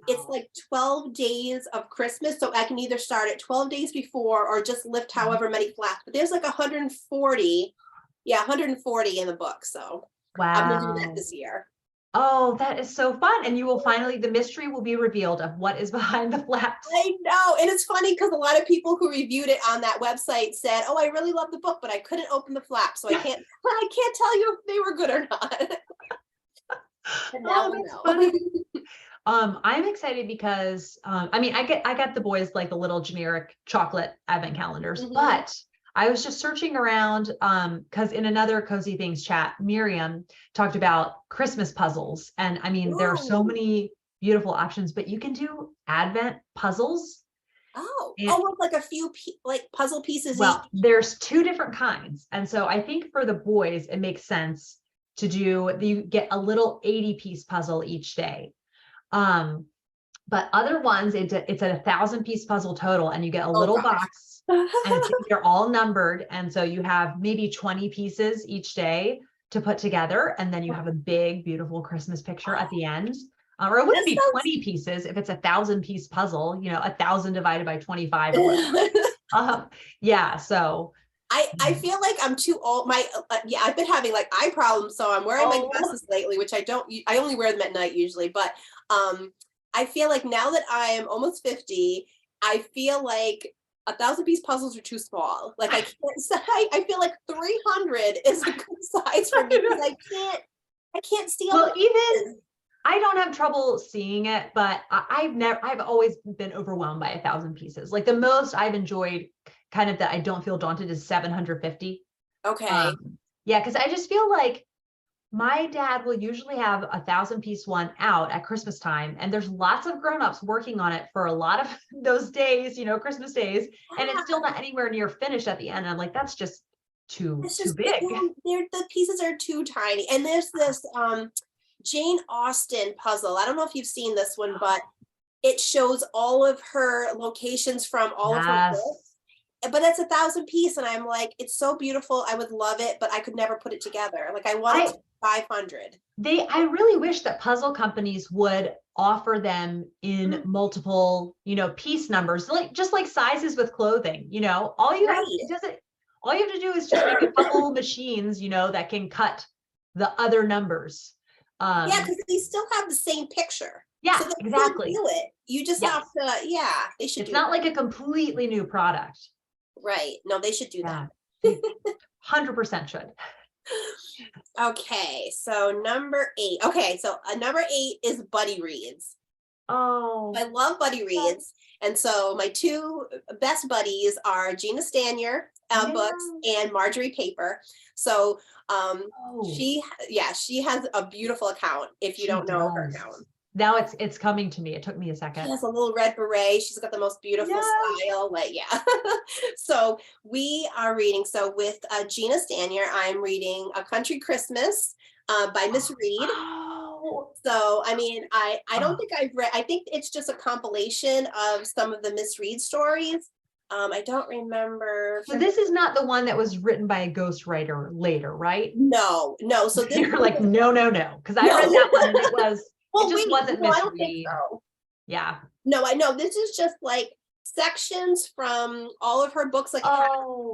it's like 12 days of Christmas. So I can either start at 12 days before or just lift however many flaps. But there's like 140. Yeah, 140 in the book. So I'm gonna do that this year. Oh, that is so fun. And you will finally, the mystery will be revealed of what is behind the flaps. I know. And it's funny because a lot of people who reviewed it on that website said, oh, I really love the book, but I couldn't open the flaps. So I can't tell you if they were good or not. And now we know. I'm excited because I got the boys like the little generic chocolate advent calendars, but I was just searching around because in another Cozy Things chat, Miriam talked about Christmas puzzles. And there are so many beautiful options, but you can do advent puzzles. Almost like a few like puzzle pieces. Well, there's 2 different kinds. And so I think for the boys, it makes sense to you get a little 80-piece puzzle each day. But other ones, it's a 1,000-piece puzzle total, and you get a little box. And they're all numbered. And so you have maybe 20 pieces each day to put together. And then you have a big, beautiful Christmas picture at the end. Or it wouldn't be 20 pieces if it's a 1,000-piece puzzle, 1,000 divided by 25. Yeah. So I feel like I'm too old. I've been having like eye problems. So I'm wearing my glasses lately, which I only wear them at night usually. But I feel like now that I am almost 50, I feel like 1,000-piece puzzles are too small. Like I feel like 300 is a good size for me because I can't see. Well, even I don't have trouble seeing it, but I've always been overwhelmed by 1,000 pieces. Like the most I've enjoyed kind of that I don't feel daunted is 750. Okay. Yeah. Cause I just feel like my dad will usually have 1,000-piece one out at Christmas time. And there's lots of grownups working on it for a lot of those days, Christmas days. And it's still not anywhere near finished at the end. I'm like, that's just too big. The pieces are too tiny. And there's this Jane Austen puzzle. I don't know if you've seen this one, but it shows all of her locations from all of her books. But that's 1,000-piece. And I'm like, it's so beautiful. I would love it, but I could never put it together. Like I want it to be 500. I really wish that puzzle companies would offer them in multiple, piece numbers, just like sizes with clothing, all you have to do is just make a couple machines, that can cut the other numbers. Because they still have the same picture. Yeah, so exactly. Do it. You just have to, they should. It's not like a completely new product. Right. No, they should do that. 100% should. Okay. So number 8. Okay. So number 8 is buddy reads. Oh, I love buddy reads. And so my 2 best buddies are Gina Stanier books and Marjorie Paper. So she has a beautiful account if you don't know her account. Now it's coming to me. It took me a She second. has a little red beret. She's got the most beautiful style. Like, yeah. So we are reading. So with Gina Stanier, I'm reading A Country Christmas by Miss Reed. Oh. So, I mean, I don't think I've read, I think it's just a compilation of some of the Miss Reed stories. I don't remember. So this is not the one that was written by a ghostwriter later, right? No. So this You're like, no. Because I read that one and it was, well, it just wasn't I Miss don't think Reed. so. Yeah. No, I know. This is just like sections from all of her books, like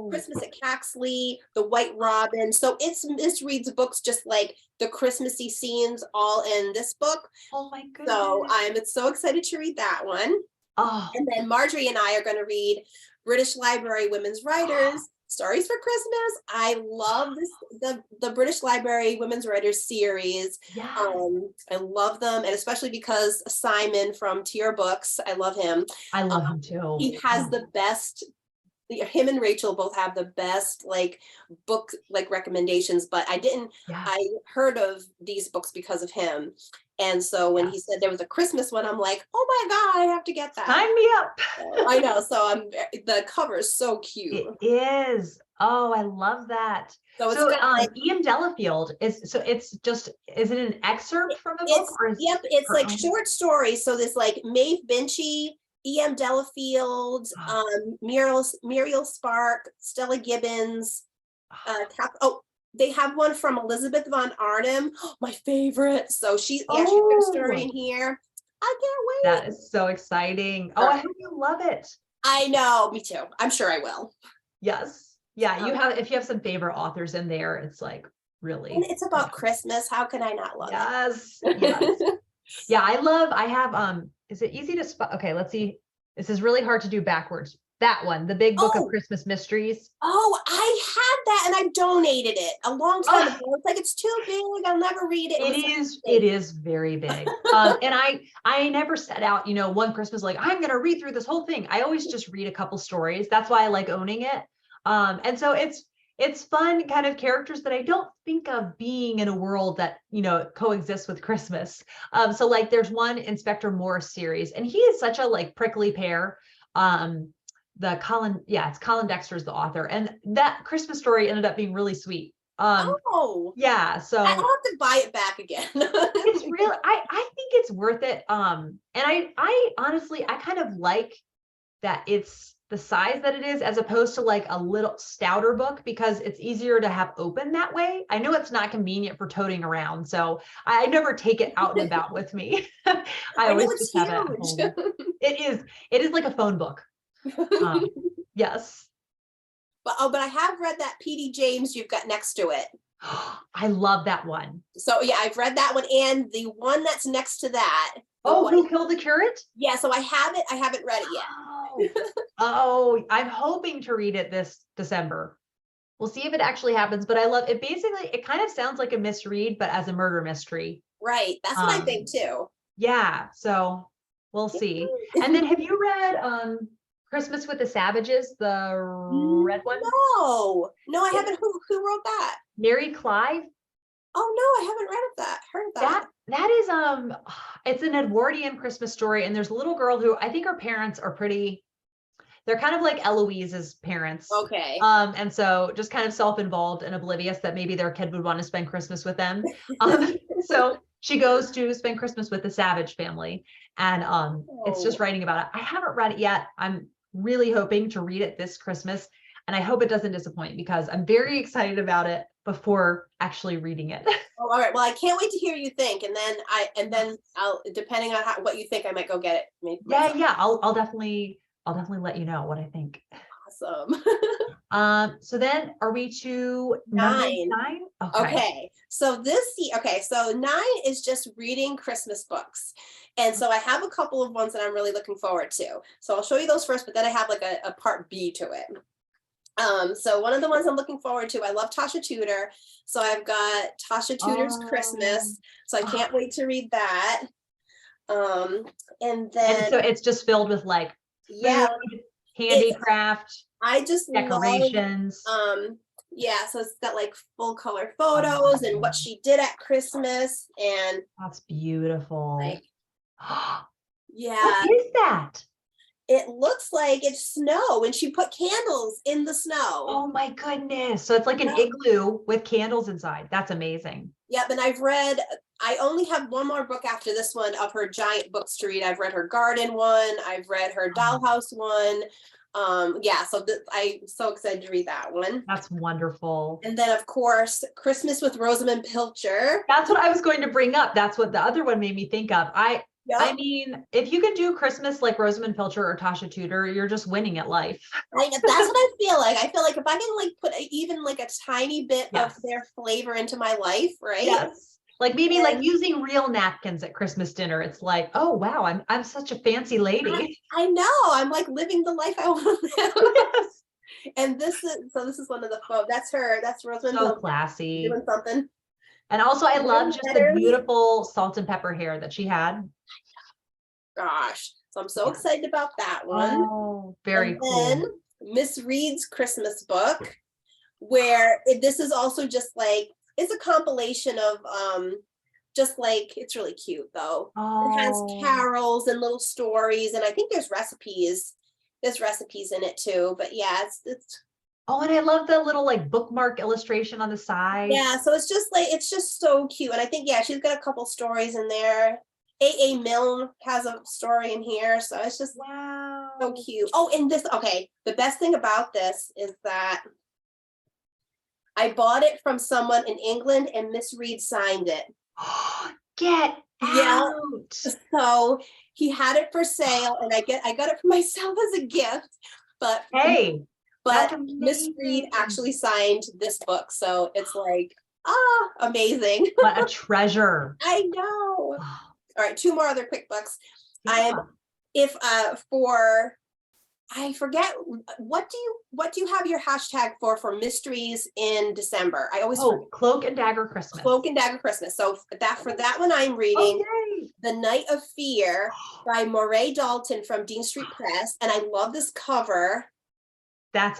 Christmas at Caxley, The White Robin. So it's Miss Reed's books, just like the Christmassy scenes, all in this book. Oh my goodness. So I'm so excited to read that one. Oh. And then Marjorie and I are going to read British Library Women's Writers Stories for Christmas. I love the British Library Women's Writers series. Yeah. I love them, and especially because Simon from Tier Books, I love him. I love him too. He has the best. Him and Rachel both have the best like book like recommendations, but I heard of these books because of him. And so when he said there was a Christmas one, I'm like, oh my God, I have to get that. Sign me up. So, I know. So the cover is so cute. It is. Oh, I love that. So Ian Delafield is it an excerpt from a book? It's like short stories. So there's like Maeve Binchy, E.M. Delafield, Muriel Spark, Stella Gibbons, they have one from Elizabeth von Arnim, my favorite. So she put a story in here. I can't wait. That is so exciting. Oh, I hope you love it. I know, me too. I'm sure I will. Yes. Yeah, if you have some favorite authors in there, it's like really. And it's about Christmas. How can I not love it? Yes. Yeah, I have is it easy to spot? Okay, let's see. This is really hard to do backwards. That one, the big book of Christmas mysteries. Oh, I had that and I donated it a long time ago. It's like, it's too big. I'll never read it. It is very big. And I never set out, one Christmas, like I'm going to read through this whole thing. I always just read a couple stories. That's why I like owning it. And so it's fun kind of characters that I don't think of being in a world that, coexists with Christmas. So like there's one Inspector Morse series, and he is such a like prickly pear. It's Colin Dexter is the author, and that Christmas story ended up being really sweet. So I'll have to buy it back again. It's really, I think it's worth it. And I honestly, I kind of like that it's the size that it is, as opposed to like a little stouter book, because it's easier to have open that way. I know it's not convenient for toting around, so I never take it out and about with me. I always just have it at home. It is like a phone book. Yes. But I have read that P.D. James you've got next to it. I love that one. So yeah, I've read that one, and the one that's next to that. Who Killed the Curate? Yeah, so I have it. I haven't read it yet. I'm hoping to read it this December. We'll see if it actually happens, but I love it. Basically, it kind of sounds like a misread, but as a murder mystery. Right. That's what I think too. Yeah. So we'll see. And then have you read Christmas with the Savages, the red one? No, I haven't. Who wrote that? Mary Clive. Oh no, I haven't heard of that. That is it's an Edwardian Christmas story, and there's a little girl who I think her parents are they're kind of like Eloise's parents. Okay. And so just kind of self-involved and oblivious that maybe their kid would want to spend Christmas with them. So she goes to spend Christmas with the Savage family, and it's just writing about it. I haven't read it yet. I'm really hoping to read it this Christmas, and I hope it doesn't disappoint, because I'm very excited about it before actually reading it. All right. Well, I can't wait to hear you think, and then I'll, depending on what you think, I might go get it. Yeah. I'll definitely let you know what I think. Awesome. So then are we to 9? Okay. So 9 is just reading Christmas books. And so I have a couple of ones that I'm really looking forward to. So I'll show you those first, but then I have like a part B to it. So one of the ones I'm looking forward to, I love Tasha Tudor. So I've got Tasha Tudor's Christmas. So I can't wait to read that. And so it's just filled with like food, handicraft, I just decorations. So it's got like full color photos and what she did at Christmas, and that's beautiful. Like, Yeah, What is that? it looks like it's snow and she put candles in the snow. Oh my goodness. So it's like an igloo with candles inside. That's amazing. Yep, and I only have one more book after this one of her giant books to read. I've read her garden one, I've read her dollhouse one. Yeah, so I'm so excited to read that one. That's wonderful. And then of course, Christmas with Rosamunde Pilcher. That's what I was going to bring up. That's what the other one made me think of. I Yep. mean, if you can do Christmas like Rosamunde Pilcher or Tasha Tudor, you're just winning at life. That's what I feel like. I feel like if I can like put even like a tiny bit of their flavor into my life, right? Yes. Like maybe like using real napkins at Christmas dinner. It's like, oh wow, I'm such a fancy lady. I know. I'm like living the life I want to live. Yes. And this is one of the that's Rosamunde. So classy. Doing something. And also I love just the beautiful salt and pepper hair that she had. Gosh. So I'm so excited about that one. Oh, very cool. Then Miss Reed's Christmas book, where this is also just like, it's a compilation of just like, it's really cute though. It has carols and little stories, and I think there's recipes. There's recipes in it too, but yeah, it's Oh, and I love the little like bookmark illustration on the side. Yeah, so it's just so cute. And I think, yeah, she's got a couple stories in there. A.A. Milne has a story in here, so it's just so cute. Oh, and the best thing about this is that I bought it from someone in England and Miss Reed signed it. Get out. So he had it for sale, and I got it for myself as a gift. But hey, but Miss Reed actually signed this book, so it's like amazing. What a treasure. I know. All right, two more other quick books. Yeah. I forget, what do you have your hashtag for mysteries in December? I always forget. Cloak and Dagger Christmas. Cloak and Dagger Christmas. So for that one I'm reading The Night of Fear by Moray Dalton from Dean Street Press, and I love this cover. That's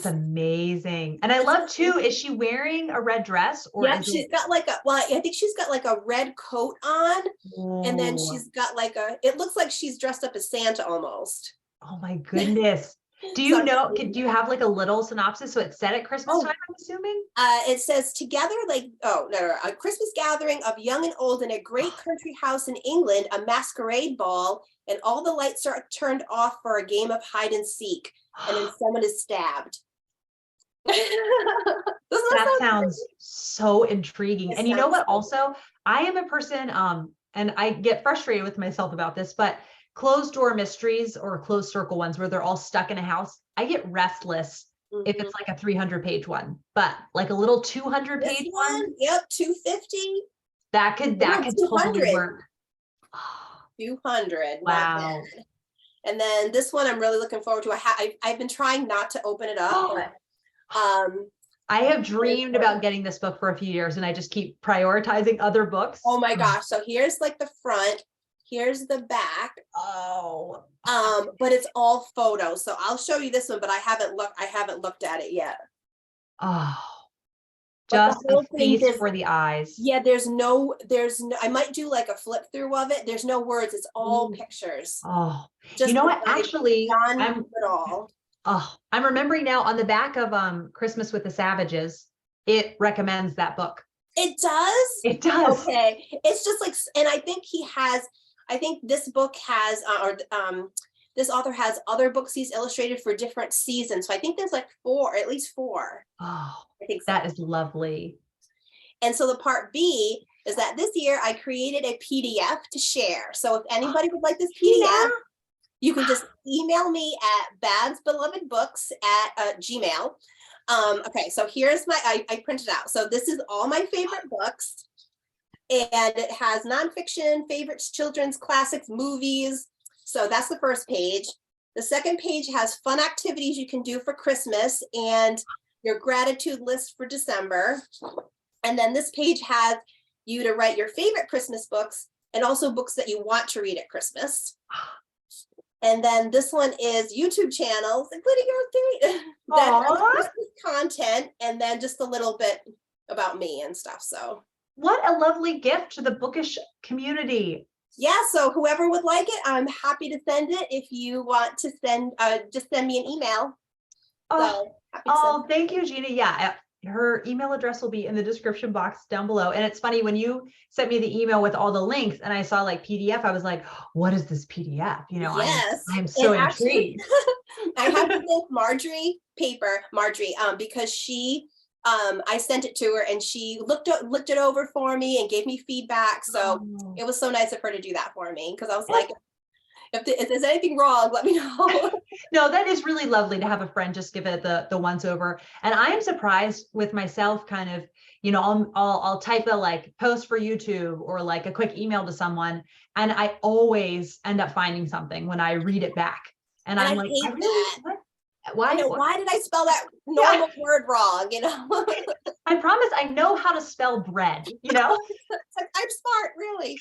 amazing. And I love too, is she wearing a red dress? Or yeah, she's got like I think she's got like a red coat on. Ooh. And then she's got like it looks like she's dressed up as Santa almost. Oh my goodness. Do you know, do you have like a little synopsis? So it's set at Christmas time, I'm assuming? It says together a Christmas gathering of young and old in a great country house in England, a masquerade ball, and all the lights are turned off for a game of hide and seek, and then someone is stabbed. That sounds so intriguing. And you know what, also, I am a person, and I get frustrated with myself about this, but closed door mysteries or closed circle ones where they're all stuck in a house, I get restless if it's like a 300-page one, but like a little 200-page one. Yep, 250. That could totally work. 200. Wow. And then this one I'm really looking forward to. I've been trying not to open it up, but I have dreamed about getting this book for a few years, and I just keep prioritizing other books. Oh my gosh. So here's like the front. Here's the back. But it's all photos. So I'll show you this one, but I haven't looked at it yet. Oh, just a feast for the eyes. Yeah, there's no, I might do like a flip through of it. There's no words. It's all pictures. Oh, you know what? Actually, I'm remembering now on the back of Christmas with the Savages, it recommends that book. It does? It does. Okay. It's just like, and I think this book has, this author has other books he's illustrated for different seasons. So I think there's like at least four. Oh, I think so. That is lovely. And so the part B is that this year I created a PDF to share. So if anybody would like this PDF, you can just email me at badsbelovedbooks@gmail. Okay, so here's I printed out. So this is all my favorite books. And it has nonfiction, favorites, children's classics, movies. So that's the first page. The second page has fun activities you can do for Christmas and your gratitude list for December. And then this page has you to write your favorite Christmas books and also books that you want to read at Christmas. And then this one is YouTube channels, including yours, that has Christmas content, and then just a little bit about me and stuff. So what a lovely gift to the bookish community. Yeah, so whoever would like it, I'm happy to send it. If you want to send, just send me an email. Oh, So happy to send. thank you, Gina. Yeah, her email address will be in the description box down below. And it's funny, when you sent me the email with all the links and I saw like PDF, I was like, what is this PDF? You know, Yes, I'm and so actually, intrigued. I have to thank Marjorie, because she, I sent it to her and she looked it over for me and gave me feedback. So Oh. it was so nice of her to do that for me, because I was like, if there's anything wrong, let me know. No, that is really lovely to have a friend just give it the once over. And I am surprised with myself, kind of, you know, I'll type a like post for YouTube or like a quick email to someone, and I always end up finding something when I read it back. And And I'm I like, I hate really, that. what? I know, Why? why did I spell that Yeah, normal word wrong? You know, I promise I know how to spell bread, you know? it's like, I'm smart, really.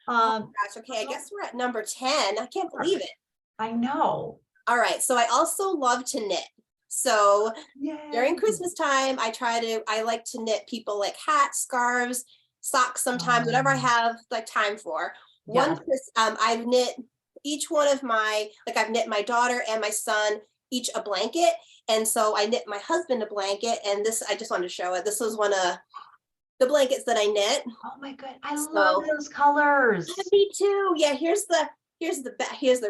Oh Um, gosh, okay, I guess we're at number 10. I can't believe it. I know. All right, so I also love to knit. So during Yay. Christmas time, I like to knit people like hats, scarves, socks sometimes, whatever I have like time for. Yes. I've knit each one of I've knit my daughter and my son each a blanket. And so I knit my husband a blanket, and this, I just wanted to show it. This was one of the blankets that I knit. Oh my good. I love So those colors. me too. Yeah, here's the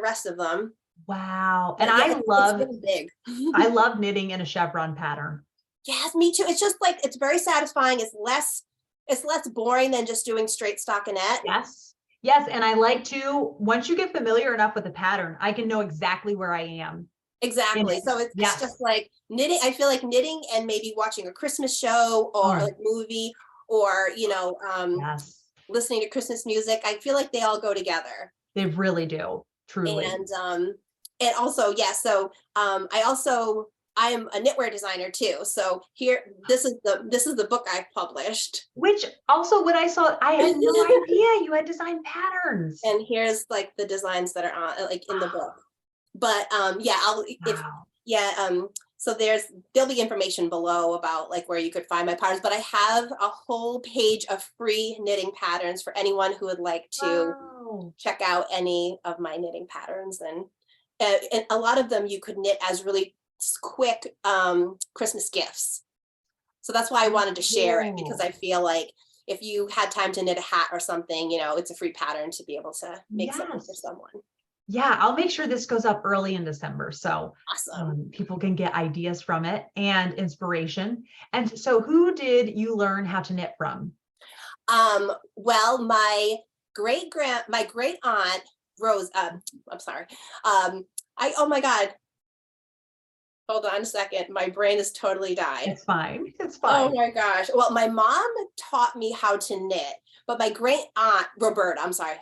rest of them. Wow. And But yeah, it's really big. I love knitting in a chevron pattern. Yes, me too. It's just like, it's very satisfying. It's less boring than just doing straight stockinette. Yes. Yes. And I like to, once you get familiar enough with the pattern, I can know exactly where I am in Exactly. it. So it's Yes. just like knitting. I feel like knitting and maybe watching a Christmas show or Oh, like movie, or yes. listening to Christmas music. I feel like they all go together. They really do. Truly. And also, yeah, so I am a knitwear designer too. So here, this is the book I've published. Which also, when I saw it, I had no idea you had designed patterns. And here's like the designs that are on like in the book. But yeah, Wow. so there'll be information below about like where you could find my patterns, but I have a whole page of free knitting patterns for anyone who would like to Wow. check out any of my knitting patterns. And a lot of them you could knit as really quick Christmas gifts. So that's why I wanted to share it, because I feel like if you had time to knit a hat or something, it's a free pattern to be able to make something for someone. Yeah, I'll make sure this goes up early in December, so Awesome. people can get ideas from it and inspiration. And so, who did you learn how to knit from? Well, my great aunt Rose, I'm sorry. Oh my God. Hold on a second. My brain has totally died. It's fine. It's Oh fine. my gosh. Well, my mom taught me how to knit, but my great aunt, Roberta, I'm sorry,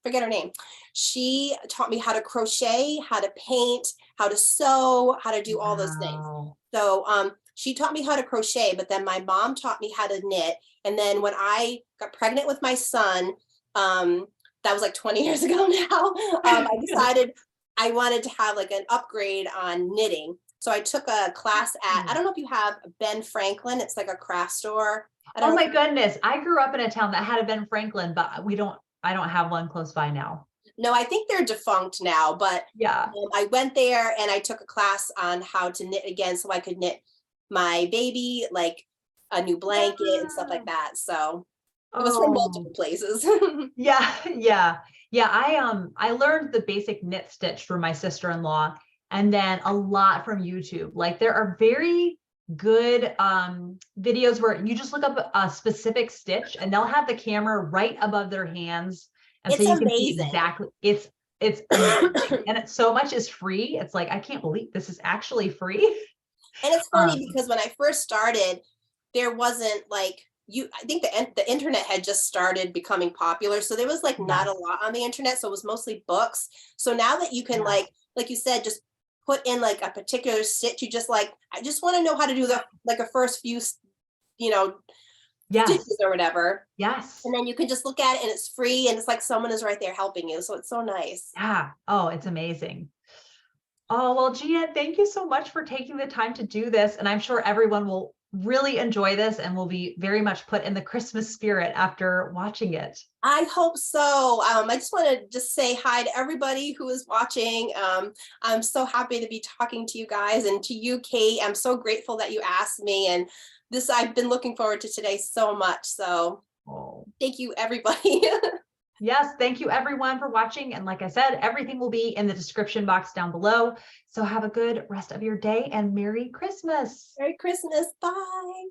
forget her name. She taught me how to crochet, how to paint, how to sew, how to do all those things. Wow. So she taught me how to crochet, but then my mom taught me how to knit. And then when I got pregnant with my son, that was like 20 years ago now, I decided I wanted to have like an upgrade on knitting. So I took a class at, I don't know if you have Ben Franklin. It's like a craft store. Oh my goodness. I grew up in a town that had a Ben Franklin, but I don't have one close by now. No, I think they're defunct now, but Yeah. I went there and I took a class on how to knit again, so I could knit my baby like a new blanket and stuff like that. So it was from multiple places. Yeah, yeah. Yeah, I learned the basic knit stitch from my sister-in-law, and then a lot from YouTube. Like, there are very good videos where you just look up a specific stitch and they'll have the camera right above their hands. And It's so you can see amazing. exactly, it's amazing. And so much is free. It's like, I can't believe this is actually free. And it's funny because when I first started, there wasn't like, I think the internet had just started becoming popular. So there was like not a lot on the internet. So it was mostly books. So now that you can like you said, just put in like a particular stitch, you just like, I just want to know how to do a first few, stitches or whatever. Yes. And then you can just look at it and it's free, and it's like someone is right there helping you. So it's so nice. Yeah. Oh, it's amazing. Oh, well, Gina, thank you so much for taking the time to do this. And I'm sure everyone will really enjoy this and will be very much put in the Christmas spirit after watching it. I hope so. I just want to just say hi to everybody who is watching. I'm so happy to be talking to you guys, and to you, Kate. I'm so grateful that you asked me, and this I've been looking forward to today so much. So thank you, everybody. Yes, thank you everyone for watching. And like I said, everything will be in the description box down below. So have a good rest of your day and Merry Christmas. Merry Christmas. Bye.